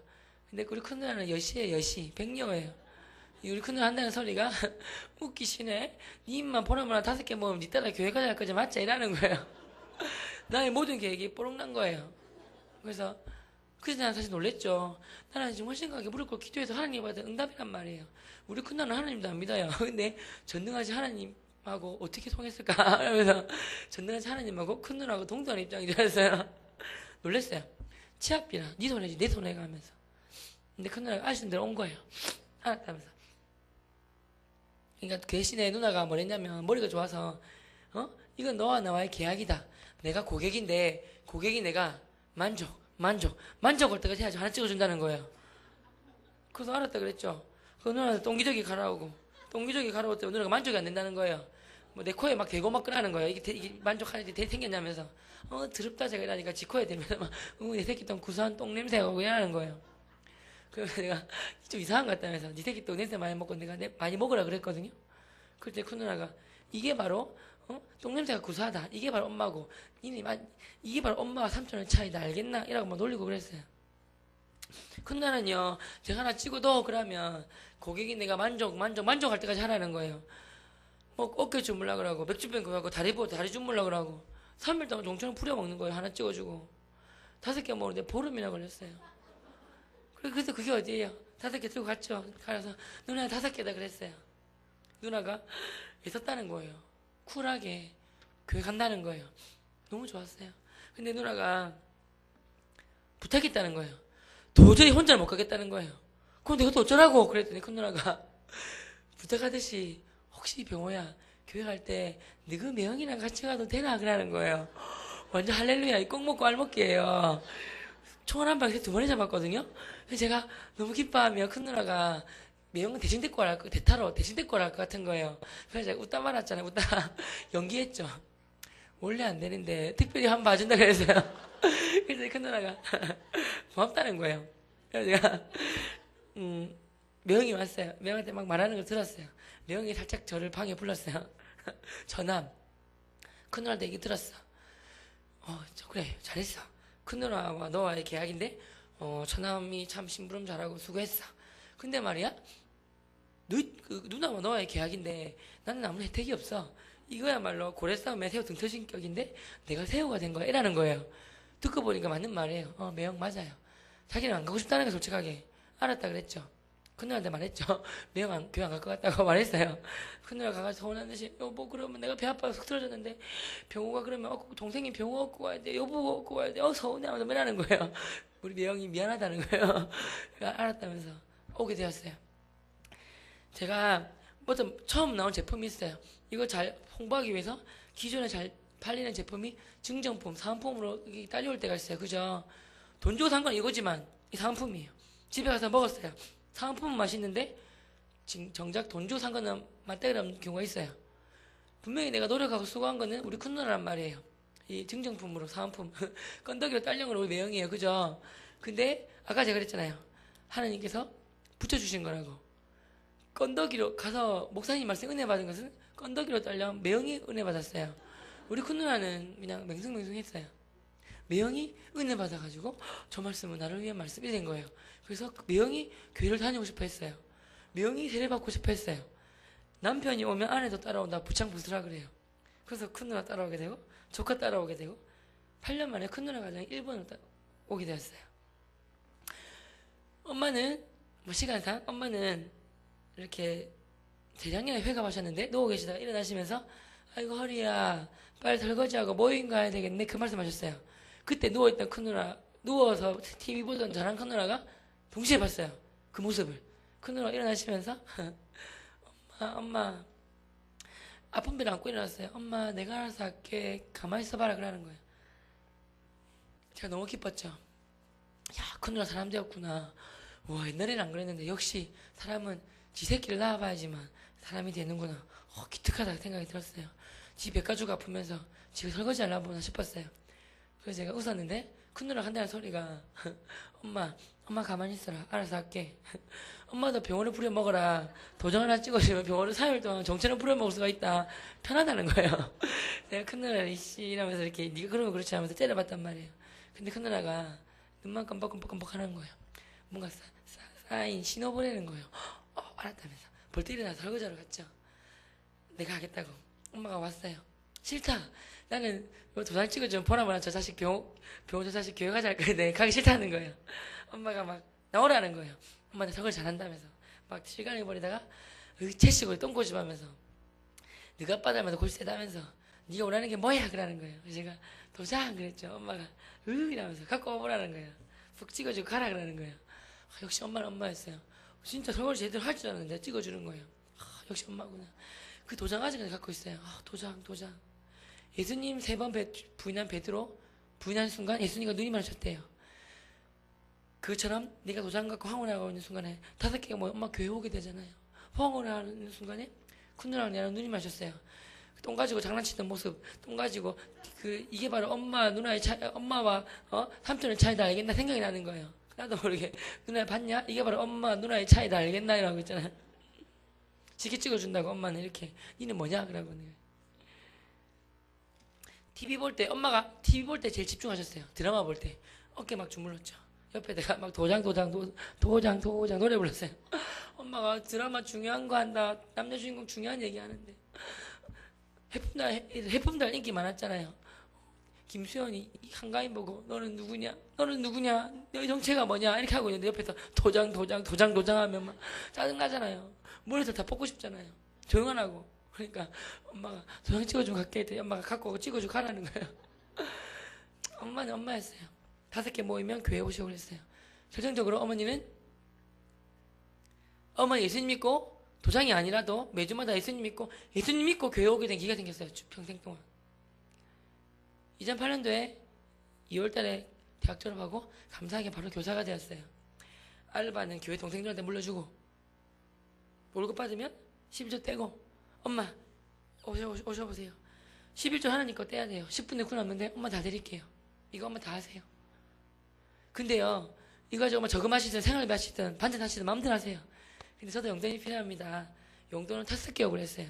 근데 우리 큰 누나는 여시예요. 여시. 백녀예요. 우리 큰 누나 한다는 소리가 웃기시네. 니 입만 보나마나 5개 모으면 니 따라 교회 가자 할 거지 맞자 이라는 거예요. 나의 모든 계획이 뽀록난 거예요. 그래서 나는 사실 놀랬죠. 나는 지금 훨씬 강하게 무릎 꿇고 기도해서 하나님 받은 응답이란 말이에요. 우리 큰 누나는 하나님도 안 믿어요. 근데 전능하신 하나님하고 어떻게 통했을까? 이러면서 전능하신 하나님하고 큰 누나하고 동등한 입장인 줄 알았어요. 놀랬어요. 치아비나 네 손 해지 내 손 해가 하면서. 근데 큰 누나가 아시는 대로 온 거예요. 알았다면서. 그러니까 대신에 누나가 뭐랬냐면 머리가 좋아서 이건 너와 나와의 계약이다. 내가 고객인데 고객이 내가 만족할 때까지 해야지 하나 찍어준다는 거예요. 그래서 알았다 그랬죠. 그 누나한테 똥기저귀 가라오고 똥기저귀 가라올 때 누나가 만족이 안 된다는 거예요. 뭐 내 코에 막 대고 막 끄라는 거예요. 이게 만족하는지 대 생겼냐면서 더럽다 제가 이러니까 지 코에 대면서 막 내 새끼 똥 구수한 똥 냄새가 오고 이러는 거예요. 그래서 내가 좀 이상한 것 같다면서 네 새끼 똥 냄새 많이 먹고 내가 많이 먹으라 그랬거든요. 그때 큰 누나가 이게 바로 똥냄새가 구수하다. 이게 바로 엄마고 이게 바로 엄마와 삼촌의 차이다. 알겠나? 이라고 막 놀리고 그랬어요. 큰 누나는요. 제가 하나 찍어도 그러면 고객이 내가 만족할 때까지 하라는 거예요. 뭐 어깨 주물라 그러고 맥주병 그러고 다리 주물라 그러고 3일 동안 종처럼 부려먹는 거예요. 하나 찍어주고 5개 먹는데 보름이나 걸렸어요. 그래서 그게 어디예요? 5개 들고 갔죠. 가서 누나 5개다 그랬어요. 누나가 있었다는 거예요. 쿨하게 교회 간다는 거예요. 너무 좋았어요. 근데 누나가 부탁했다는 거예요. 도저히 혼자 못 가겠다는 거예요. 그럼 내가 또 어쩌라고? 그랬더니 큰 누나가 부탁하듯이 혹시 병호야 교회 갈 때 너그 매형이랑 같이 가도 되나? 그러는 거예요. 완전 할렐루야. 이 꼭 먹고 알 먹기예요. 총알 한 방에 2번에 잡았거든요. 그래서 제가 너무 기뻐하며 큰 누나가 매형은 대신 데리고 갈 거, 대타로 대신 데리고 갈 것 같은 거예요. 그래서 제가 웃다 말았잖아요. 웃다 연기했죠. 원래 안 되는데 특별히 한 번 봐준다 그랬어요. 그래서 큰 누나가 고맙다는 거예요. 그래서 제가 매형이 왔어요. 매형한테 막 말하는 걸 들었어요. 매형이 살짝 저를 방에 불렀어요. 저남 큰 누나한테 얘기 들었어. 그래 잘했어. 큰 누나와 너와의 계약인데 처남이 참 심부름 잘하고 수고했어. 근데 말이야 누나와 너와의 계약인데 나는 아무 혜택이 없어. 이거야말로 고래 싸움에 새우 등 터진 격인데 내가 새우가 된 거야 이라는 거예요. 듣고 보니까 맞는 말이에요. 매형 맞아요. 자기는 안 가고 싶다는 게 솔직하게 알았다 그랬죠. 큰누나한테 말했죠. 매형 교회 안 갈 것 같다고 말했어요. 큰누나 가가지고 서운한 듯이 여보 그러면 내가 배 아파서 속 틀어졌는데 병우가 그러면 동생이 병우 얻고 와야 돼. 여보 얻고 와야 돼. 서운해 하면서 뭐라는 거예요. 우리 매형이 미안하다는 거예요. 알았다면서 오게 되었어요. 제가 뭐든 처음 나온 제품이 있어요. 이거 잘 홍보하기 위해서 기존에 잘 팔리는 제품이 증정품, 사은품으로 딸려올 때가 있어요. 그죠? 돈 주고 산 건 이거지만 이 사은품이에요. 집에 가서 먹었어요. 사은품은 맛있는데 정작 돈 주고 산 거는 맛대가 없는 경우가 있어요. 분명히 내가 노력하고 수고한 거는 우리 큰 누나란 말이에요. 이 증정품으로 사은품 건더기로 딸려온 건 우리 매형이에요. 그죠? 근데 아까 제가 그랬잖아요. 하나님께서 붙여주신 거라고. 건더기로 가서 목사님 말씀 은혜 받은 것은 건더기로 딸려온 매형이 은혜 받았어요. 우리 큰 누나는 그냥 맹숭맹숭했어요. 매형이 은혜 받아가지고 저 말씀은 나를 위한 말씀이 된 거예요. 그래서 매형이 교회를 다니고 싶어 했어요. 매형이 세례 받고 싶어 했어요. 남편이 오면 아내도 따라온다 부창부수라 그래요. 그래서 큰 누나 따라오게 되고 조카 따라오게 되고 8년 만에 큰 누나 가정이 일본으로 오게 되었어요. 엄마는 뭐 시간상 엄마는 이렇게 재작년에 회가 마셨는데 누워 계시다가 일어나시면서 아이고 허리야 빨리 설거지하고 모임 가야 되겠네 그 말씀하셨어요. 그때 누워있던 큰 누나 누워서 TV 보던 저랑 큰 누나가 동시에 봤어요. 그 모습을. 큰 누나가 일어나시면서 엄마 아픈 배를 안고 일어났어요. 엄마 내가 알아서 할게 가만히 있어봐라 그러는 거예요. 제가 너무 기뻤죠. 야 큰 누나 사람 되었구나. 와 옛날에는 안 그랬는데 역시 사람은 지 새끼를 낳아봐야지만 사람이 되는구나. 기특하다 생각이 들었어요. 지 백가죽 아프면서 지가 설거지 하려나 보나 싶었어요. 그래서 제가 웃었는데 큰 누나 한다는 소리가 엄마 가만히 있어라 알아서 할게. 엄마도 병원을 부려 먹어라. 도장 하나 찍어주면 병원을 3일 동안 정체를 부려 먹을 수가 있다. 편하다는 거예요. 내가 큰 누나 이씨 이러면서 이렇게 네가 그러면 그렇지 하면서 때려봤단 말이에요. 근데 큰 누나가 눈만 깜빡깜빡 하는 거예요. 뭔가 사인 신호 보내는 거예요. 알았다면서 벌떡 일어나서 설거지하러 갔죠. 내가 하겠다고. 엄마가 왔어요. 싫다. 나는 도장 찍어주면 보라보라 저 자식 병원 저 자식 교회 가자 할 건데 가기 싫다는 거예요. 엄마가 막 나오라는 거예요. 엄마는 설거지 잘한다면서 막 실강을 벌이다가 채식으로 똥꼬집하면서 네가 빠다면서 골 세다면서 네가 오라는 게 뭐야 그러는 거예요. 그래서 제가 도장 그랬죠. 엄마가 이러면서 갖고 와보라는 거예요. 푹 찍어주고 가라 그러는 거예요. 역시 엄마는 엄마였어요. 진짜 설거지 제대로 할 줄 알았는데 찍어주는 거예요. 역시 엄마구나. 그 도장 아직까지 갖고 있어요. 도장. 예수님 3번 부인한 베드로 부인한 순간 예수님과 눈이 마주쳤대요. 그처럼 네가 도장 갖고 황혼하고 있는 순간에 5개가 뭐 엄마 교회 오게 되잖아요. 황혼하는 순간에 큰 누나랑 내랑 눈이 마주쳤어요. 똥 가지고 장난치던 모습, 똥 가지고 이게 바로 엄마 누나의 엄마와 삼촌의 차이다 알겠나 생각이 나는 거예요. 나도 모르게 누나 봤냐? 이게 바로 엄마 누나의 차이다 알겠나 이라고 있잖아요. 지게 찍어준다고 엄마는 이렇게 니는 뭐냐 그러고 TV 볼 때 엄마가 TV 볼 때 제일 집중하셨어요. 드라마 볼 때 어깨 막 주물렀죠. 옆에 내가 막 도장 노래 불렀어요. 엄마가 드라마 중요한 거 한다. 남자 주인공 중요한 얘기 하는데 해품달 인기 많았잖아요. 김수현이 한가인 보고 너는 누구냐 너의 정체가 뭐냐 이렇게 하고 있는데 옆에서 도장 하면 막 짜증나잖아요. 머리에서 다 뽑고 싶잖아요. 조용하라고. 그러니까 엄마가 도장 찍어주고 갈게 했더니 엄마가 갖고 오고 찍어주고 가라는 거예요. 엄마는 엄마였어요. 5개 모이면 교회 오시고 그랬어요. 결정적으로 어머니 예수님 믿고 도장이 아니라도 매주마다 예수님 믿고 교회 오게 된 기가 생겼어요. 평생 동안. 2008년도에 2월달에 대학 졸업하고 감사하게 바로 교사가 되었어요. 알바는 교회 동생들한테 물려주고 월급 받으면 11조 떼고 엄마 오셔보세요. 11조 하나님 거 떼야 돼요. 10분에 군 없는데 엄마 다 드릴게요. 이거 엄마 다 하세요. 근데요 이거 가지고 엄마 저금하시든 생활비 하시든 반찬하시든 마음대로 하세요. 근데 저도 용돈이 필요합니다. 용돈을 탔을 기억을 했어요.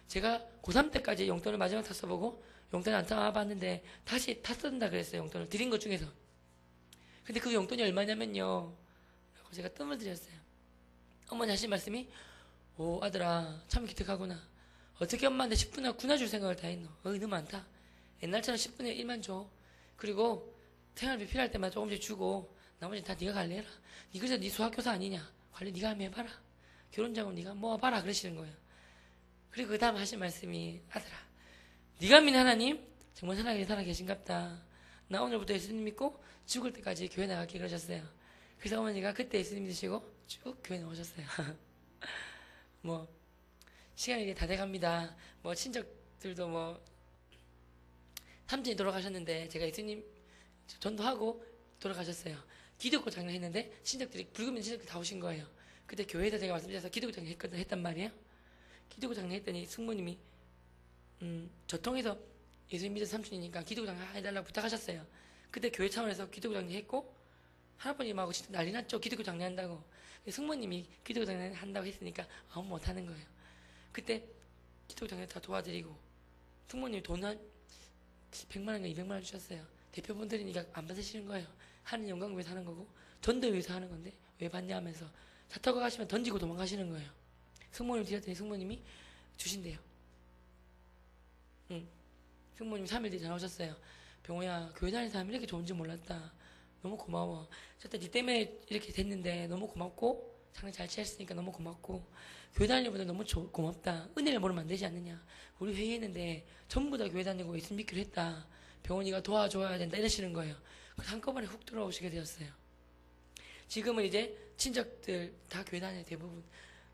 제가 고3 때까지 용돈을 마지막 탔어보고 용돈을 안 타봤는데 다시 탔쓴다 그랬어요. 용돈을 드린 것 중에서. 근데 그 용돈이 얼마냐면요. 제가 뜸을 들였어요. 어머니 하신 말씀이 오 아들아 참 기특하구나. 어떻게 엄마한테 10분이나 구나줄 생각을 다 했노? 너무 많다. 옛날처럼 10분에 1만 줘. 그리고 생활비 필요할 때만 조금씩 주고 나머지 다 네가 관리해라. 니 그래서 네 수학교사 아니냐? 관리 네가 한번 해봐라. 결혼자금 네가 모아봐라 그러시는 거예요. 그리고 그 다음 하신 말씀이 아들아 네가 믿는 하나님 정말 살아계신 살아 계신갑다. 나 오늘부터 예수님 믿고 죽을 때까지 교회 나갈게 그러셨어요. 그래서 어머니가 그때 예수님 믿으시고 쭉 교회 나오셨어요. 뭐 시간이 이제 다 돼갑니다. 뭐 친척들도 뭐 삼촌이 돌아가셨는데 제가 예수님 전도하고 돌아가셨어요. 기독교 장례했는데 친척들이 불금인 친척들이 다 오신 거예요. 그때 교회에서 제가 말씀드려서 기독교 장례 했단 말이에요. 기독교 장례 했더니 숙모님이 저 통해서 예수님 믿은 삼촌이니까 기독교 장례 해달라고 부탁하셨어요. 그때 교회 차원에서 기독교 장례 했고 할아버님하고 진짜 난리 났죠. 기독교 장례 한다고. 숙모님이 기독교 장례 한다고 했으니까 아무 못하는 거예요. 그때 기독교 장례 다 도와드리고 숙모님이 돈 한 100만 원인가 200만 원 주셨어요. 대표분들이니까 안 받으시는 거예요. 하는 영광 위해서 하는 거고 전도 위해서 하는 건데 왜 받냐 하면서 차 타고 가시면 던지고 도망가시는 거예요. 숙모님 드렸더니 숙모님이 주신대요. 숙모님 3일 뒤에 전화 오셨어요. 병호야 교회 다니는 사람이 이렇게 좋은지 몰랐다. 너무 고마워. 저때 니 때문에 이렇게 됐는데 너무 고맙고 장례 잘 치렀으니까 너무 고맙고 교회 다니는 분들 너무 고맙다. 은혜를 모르면 안 되지 않느냐. 우리 회의했는데 전부 다 교회 다니고 예수 믿기로 했다. 병원이가 도와줘야 된다 이러시는 거예요. 그래서 한꺼번에 훅 들어오시게 되었어요. 지금은 이제 친척들 다 교회 다녀요. 대부분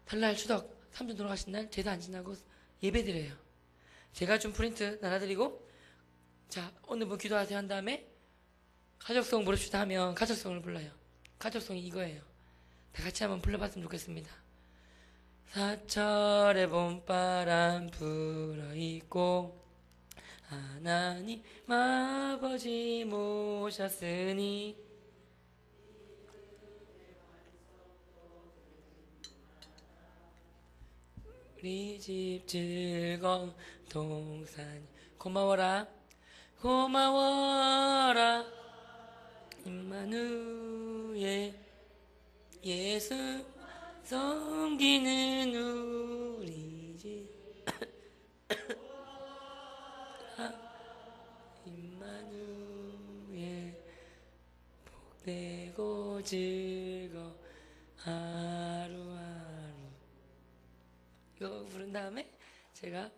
설날 추석 삼촌 돌아가신 날 제사 안 지나고 예배 드려요. 제가 준 프린트 나눠드리고 자 어느 분 기도하세요 한 다음에 가족송 부릅시다 하면 가족송을 불러요. 가족송이 이거예요. 다 같이 한번 불러봤으면 좋겠습니다. 사철의 봄바람 불어있고 하나님 아버지 모셨으니 우리 집 즐거운 동산 고마워라 고마워라 임마누엘 예수 섬기는 우리 집 임마누엘 복되고 즐거운 하루하루 이거 부른 다음에 제가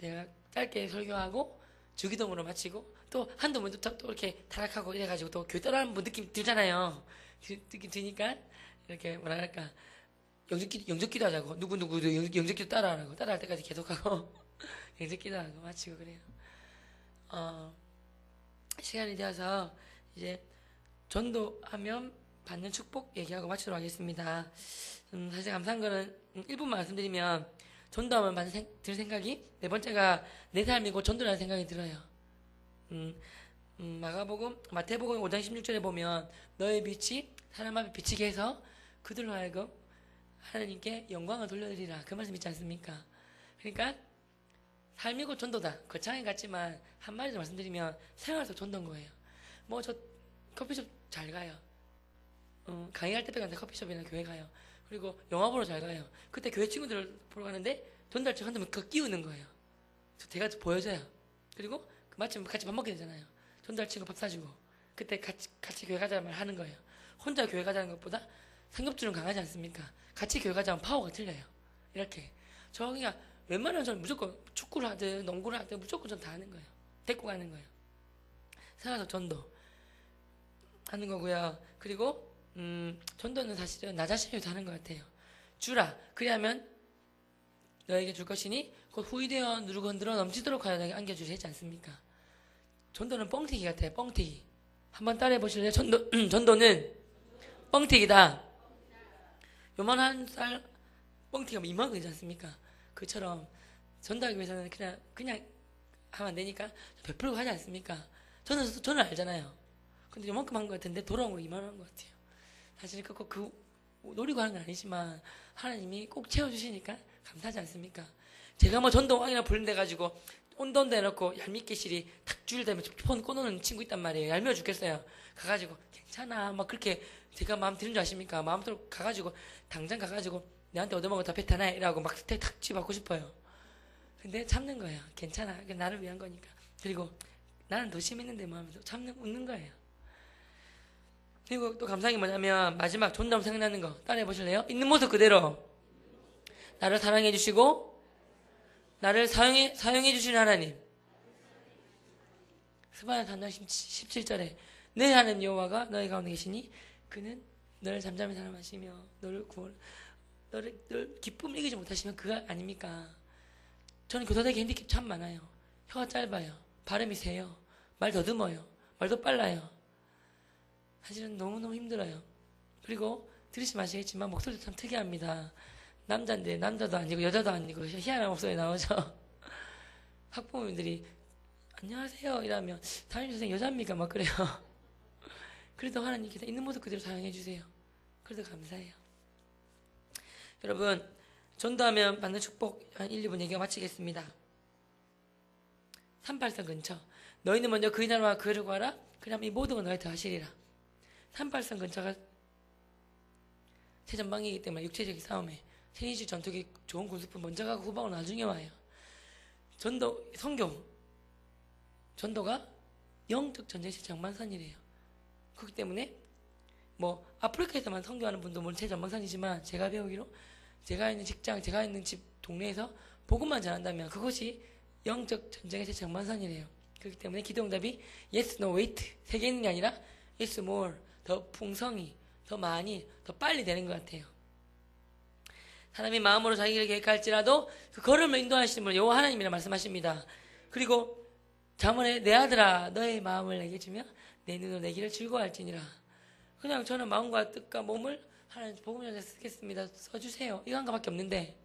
제가 짧게 설교하고 주기도문으로 마치고 또 한두 번 또 이렇게 타락하고 이래가지고 또 교회 따라하는 분 느낌 들잖아요. 느낌 드니까 이렇게 뭐랄까 영접기도 하자고 누구누구도 영접기도 따라하라고 따라할 때까지 계속하고 영접기도 하고 마치고 그래요. 시간이 되어서 이제 전도하면 받는 축복 얘기하고 마치도록 하겠습니다. 사실 감사한 거는 1분만 말씀드리면 전도하면 들 생각이 네 번째가 내 삶이고 전도라는 생각이 들어요. 마태복음 5장 16절에 보면 너의 빛이 사람 앞에 비치게 해서 그들로 하여금 하나님께 영광을 돌려드리라 그 말씀 있지 않습니까? 그러니까 삶이고 전도다 거창해 같지만 한마디로 말씀드리면 생활 속 전도인 거예요. 뭐 저 커피숍 잘 가요. 강의할 때 빼고 커피숍이나 교회 가요. 그리고 영화 보러 잘 가요. 그때 교회 친구들 보러 가는데 전달증 한다면 그거 끼우는 거예요. 제가 보여줘요. 그리고 마침 같이 밥 먹게 되잖아요. 전달친구 밥 사주고 그때 같이 교회 가자는 말 하는 거예요. 혼자 교회 가자는 것보다 상급주는 강하지 않습니까? 같이 교회 가자면 파워가 틀려요. 이렇게 저기가 웬만하면 저는 무조건 축구를 하든 농구를 하든 무조건 전 다 하는 거예요. 데리고 가는 거예요. 생활속 전도 하는 거고요. 그리고 전도는 사실은 나 자신을 위해서 하는 것 같아요. 주라 그리하면 너에게 줄 것이니 곧 후이되어 누르고 흔들어 넘치도록 하여 너에게 안겨주지 했지 않습니까? 전도는 뻥튀기 같아요. 뻥튀기 한번 따라해 보실래요? 전도는 뻥튀기다. 요만한 쌀 뻥튀기가 이만큼이지 않습니까? 그처럼 전도하기 위해서는 그냥 하면 안 되니까 베풀고 하지 않습니까? 저는 알잖아요. 근데 요만큼 한 것 같은데 돌아온 거 이만한 것 같아요. 사실 그 노리고 하는 건 아니지만 하나님이 꼭 채워주시니까 감사하지 않습니까? 제가 뭐 전도왕이나 부른데가지고 온돈데 해놓고 얄밉게실이 탁 주일되면 폰 꺼놓는 친구 있단 말이에요. 얄미워 죽겠어요. 가가지고 괜찮아 막 그렇게 제가 마음 드는 줄 아십니까? 마음대로 가가지고 당장 가가지고 내한테 얻어먹은 거 다 뱉어놔 이라고 막 탁 집어받고 싶어요. 근데 참는 거예요. 괜찮아. 나를 위한 거니까. 그리고 나는 더 심했는데 뭐 하면서 웃는 거예요. 그리고 또 감사한 게 뭐냐면 마지막 존담 생각나는 거 따라해 보실래요? 있는 모습 그대로 나를 사랑해 주시고 나를 사용해 주시는 하나님. 스바냐 3장 17절에 내 하나님 여호와가 너희 가운데 계시니 그는 너를 잠잠히 사랑하시며 너를 기쁨을 이기지 못하시면 그가 아닙니까? 저는 교사되기 핸디캡 참 많아요. 혀가 짧아요. 발음이 세요. 말 더듬어요. 말도 빨라요. 사실은 너무너무 힘들어요. 그리고 들으시면 아시겠지만 목소리도 참 특이합니다. 남자인데 남자도 아니고 여자도 아니고 희한한 목소리 나오죠. 학부모님들이 안녕하세요 이러면 담임선생님 여자입니까? 막 그래요. 그래도 하나님께서 있는 모습 그대로 사용해 주세요. 그래도 감사해요. 여러분 전도하면 받는 축복 한 1, 2분 얘기가 마치겠습니다. 38선 근처 너희는 먼저 그의 나라와 그를 구하라 그러면 이 모든 건 너희한테 하시리라. 38선 근처가 최전방이기 때문에 육체적인 싸움에 세니지 전투기 좋은 군수품 먼저 가고 후방으로 나중에 와요. 전도가 영적 전쟁의 최전방선이래요. 그렇기 때문에 뭐 아프리카에서만 선교하는 분도 물론 최전방선이지만 제가 배우기로 제가 있는 직장, 제가 있는 집 동네에서 복음만 전한다면 그것이 영적 전쟁의 최전방선이래요. 그렇기 때문에 기도응답이 yes, no, wait 세 개 있는 게 아니라 yes, more 더 풍성히, 더 많이, 더 빨리 되는 것 같아요. 사람이 마음으로 자기를 계획할지라도 그 걸음을 인도하시는 분은 여호와 하나님이라 말씀하십니다. 그리고 잠언에 내 아들아 너의 마음을 내게 주며 내 눈으로 내 길을 즐거워할지니라. 그냥 저는 마음과 뜻과 몸을 하나님 복음전에 쓰겠습니다. 써주세요. 이거 한 거밖에 없는데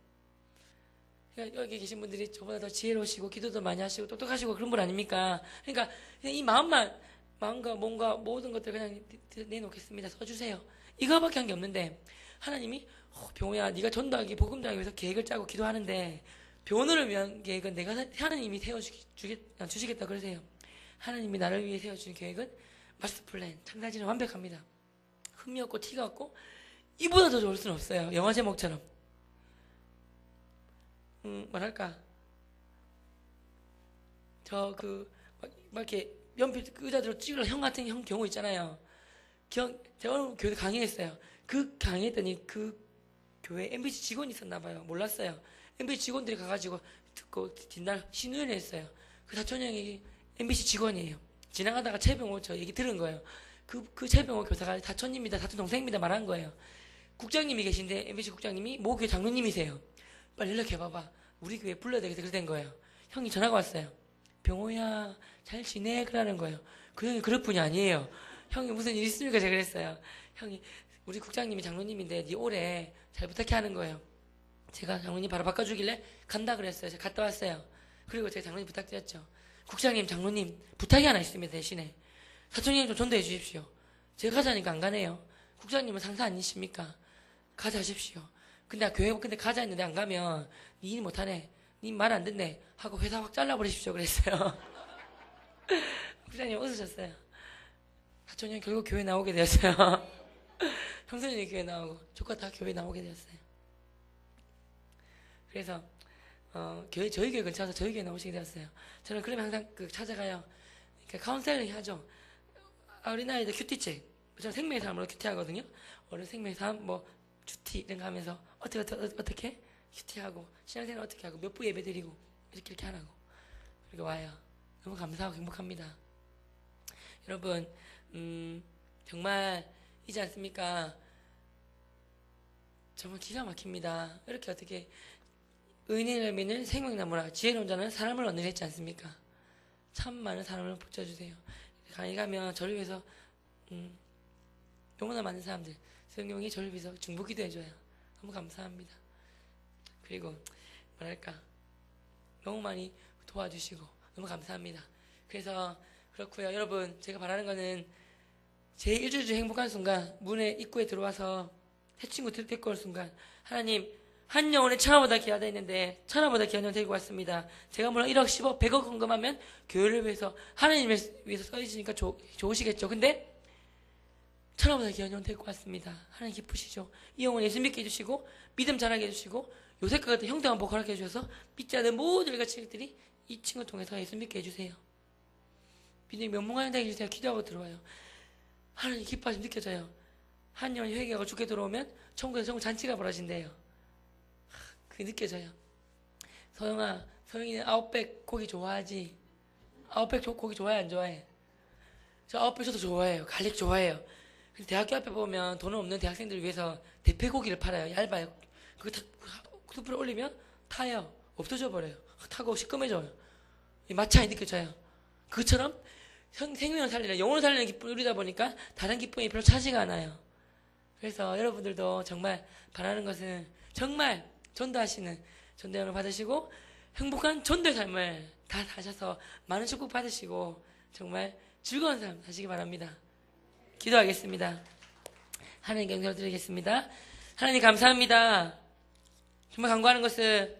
그러니까 여기 계신 분들이 저보다 더 지혜로우시고 기도도 많이 하시고 똑똑하시고 그런 분 아닙니까? 그러니까 이 마음과 몸과 모든 것들 그냥 내놓겠습니다. 써주세요. 이거밖에 한 게 없는데 하나님이 병호야 네가 전도하기 복음전하기 위해서 계획을 짜고 기도하는데 변호를 위한 계획은 내가 하나님이 세워주시겠다 그러세요. 하나님이 나를 위해 세워주신 계획은 마스터 플랜 창사지는 완벽합니다. 흠이 없고 티가 없고 이보다 더 좋을 수는 없어요. 영화 제목처럼 뭐랄까 막 이렇게 연필 의자대로 찍으려 형 같은 경우 있잖아요. 제가 오늘 교회 강의했어요. 그 강의했더니 그 교회 MBC 직원이 있었나 봐요. 몰랐어요. MBC 직원들이 가가지고 듣고 뒷날 신우연을 했어요. 그 사촌 형이 MBC 직원이에요. 지나가다가 최병호 저 얘기 들은 거예요. 그 최병호 교사가 사촌입니다. 사촌 동생입니다. 말한 거예요. 국장님이 계신데 MBC 국장님이 모 교회 장로님이세요. 빨리 연락해봐봐. 우리 교회 불러야 되겠다. 그렇게 된 거예요. 형이 전화가 왔어요. 병호야 잘 지내? 그러는 거예요. 그 형이 그럴 분이 아니에요. 형이 무슨 일 있습니까? 제가 그랬어요. 형이 우리 국장님이 장로님인데 네 올해 잘 부탁해 하는 거예요. 제가 장로님 바로 바꿔주길래 간다 그랬어요. 제가 갔다 왔어요. 그리고 제가 장로님 부탁드렸죠. 국장님 장로님 부탁이 하나 있습니다. 대신에 사촌님 좀 전도해 주십시오. 제가 가자니까 안 가네요. 국장님은 상사 아니십니까? 가자 하십시오. 근데 가자 했는데 안 가면 니 일 못하네. 니 말 안 듣네. 하고 회사 확 잘라버리십시오. 그랬어요. 국장님 웃으셨어요. 사촌님 결국 교회 나오게 되었어요. 형수님이 교회 나오고 조카 다 교회 나오게 되었어요. 그래서 저희 교회 근처에서 저희 교회 나오시게 되었어요. 저는 그러면 항상 찾아가요. 그러니까 카운셀링 하죠. 어린아이들 큐티책. 저는 생명의 삶으로 큐티하거든요. 어른 생명의 삶, 큐티 이런 거 하면서 어떻게 큐티하고 신앙생활 어떻게 하고 몇 부 예배 드리고 이렇게 하라고. 그리고 와요. 너무 감사하고 행복합니다. 여러분 정말 이지 않습니까? 정말 기가 막힙니다. 이렇게 어떻게 의인의 열매는 생명나무라 지혜로운 자는 사람을 얻는 했지 않습니까? 참 많은 사람을 붙여주세요. 강의 가면 저를 위해서 너무나 많은 사람들 성령이 저를 위해서 중보기도 해줘요. 너무 감사합니다. 그리고 뭐랄까 너무 많이 도와주시고 너무 감사합니다. 그래서 그렇고요. 여러분 제가 바라는 거는 제 일주일 중 행복한 순간 문에 입구에 들어와서 새 친구 데리고 올 순간 하나님 한 영혼의 천하보다 귀하다 했는데 천하보다 귀한 영혼 데리고 왔습니다. 제가 물론 1억 10억 100억 헌금하면 교회를 위해서 하나님을 위해서 써주시니까 좋으시겠죠. 근데 천하보다 귀한 영 데리고 왔습니다. 하나님 기쁘시죠? 이 영혼 예수 믿게 해주시고 믿음 자라게 해주시고 요셉과 같은 형통한 복 허락해 주셔서 믿지 않는 모든 일과 친구들이 이 친구 통해서 예수 믿게 해주세요. 믿음이 면목하는 되게 해주세요. 기도하고 들어와요. 하나님 기뻐하심 느껴져요. 한 영혼이 회개하고 죽게 들어오면 천국에서 천국 잔치가 벌어진대요. 그게 느껴져요. 서영아, 서영이는 아웃백 고기 좋아하지? 아웃백 고기 좋아해 안 좋아해? 저 아웃백 저도 좋아해요. 갈릭 좋아해요. 근데 대학교 앞에 보면 돈 없는 대학생들을 위해서 대패고기를 팔아요. 얇아요. 그거 숯불에 올리면 타요. 없어져 버려요. 타고 시꺼매져요. 마찰이 느껴져요. 그것처럼 생명을 살리는, 영혼을 살리는 기쁨을 누리다 보니까 다른 기쁨이 별로 차지가 않아요. 그래서 여러분들도 정말 바라는 것은 정말 전도하시는 전도연을 받으시고 행복한 전도의 삶을 다 사셔서 많은 축복 받으시고 정말 즐거운 삶 사시기 바랍니다. 기도하겠습니다. 하나님께 영광을 드리겠습니다. 하나님 감사합니다. 정말 간구하는 것은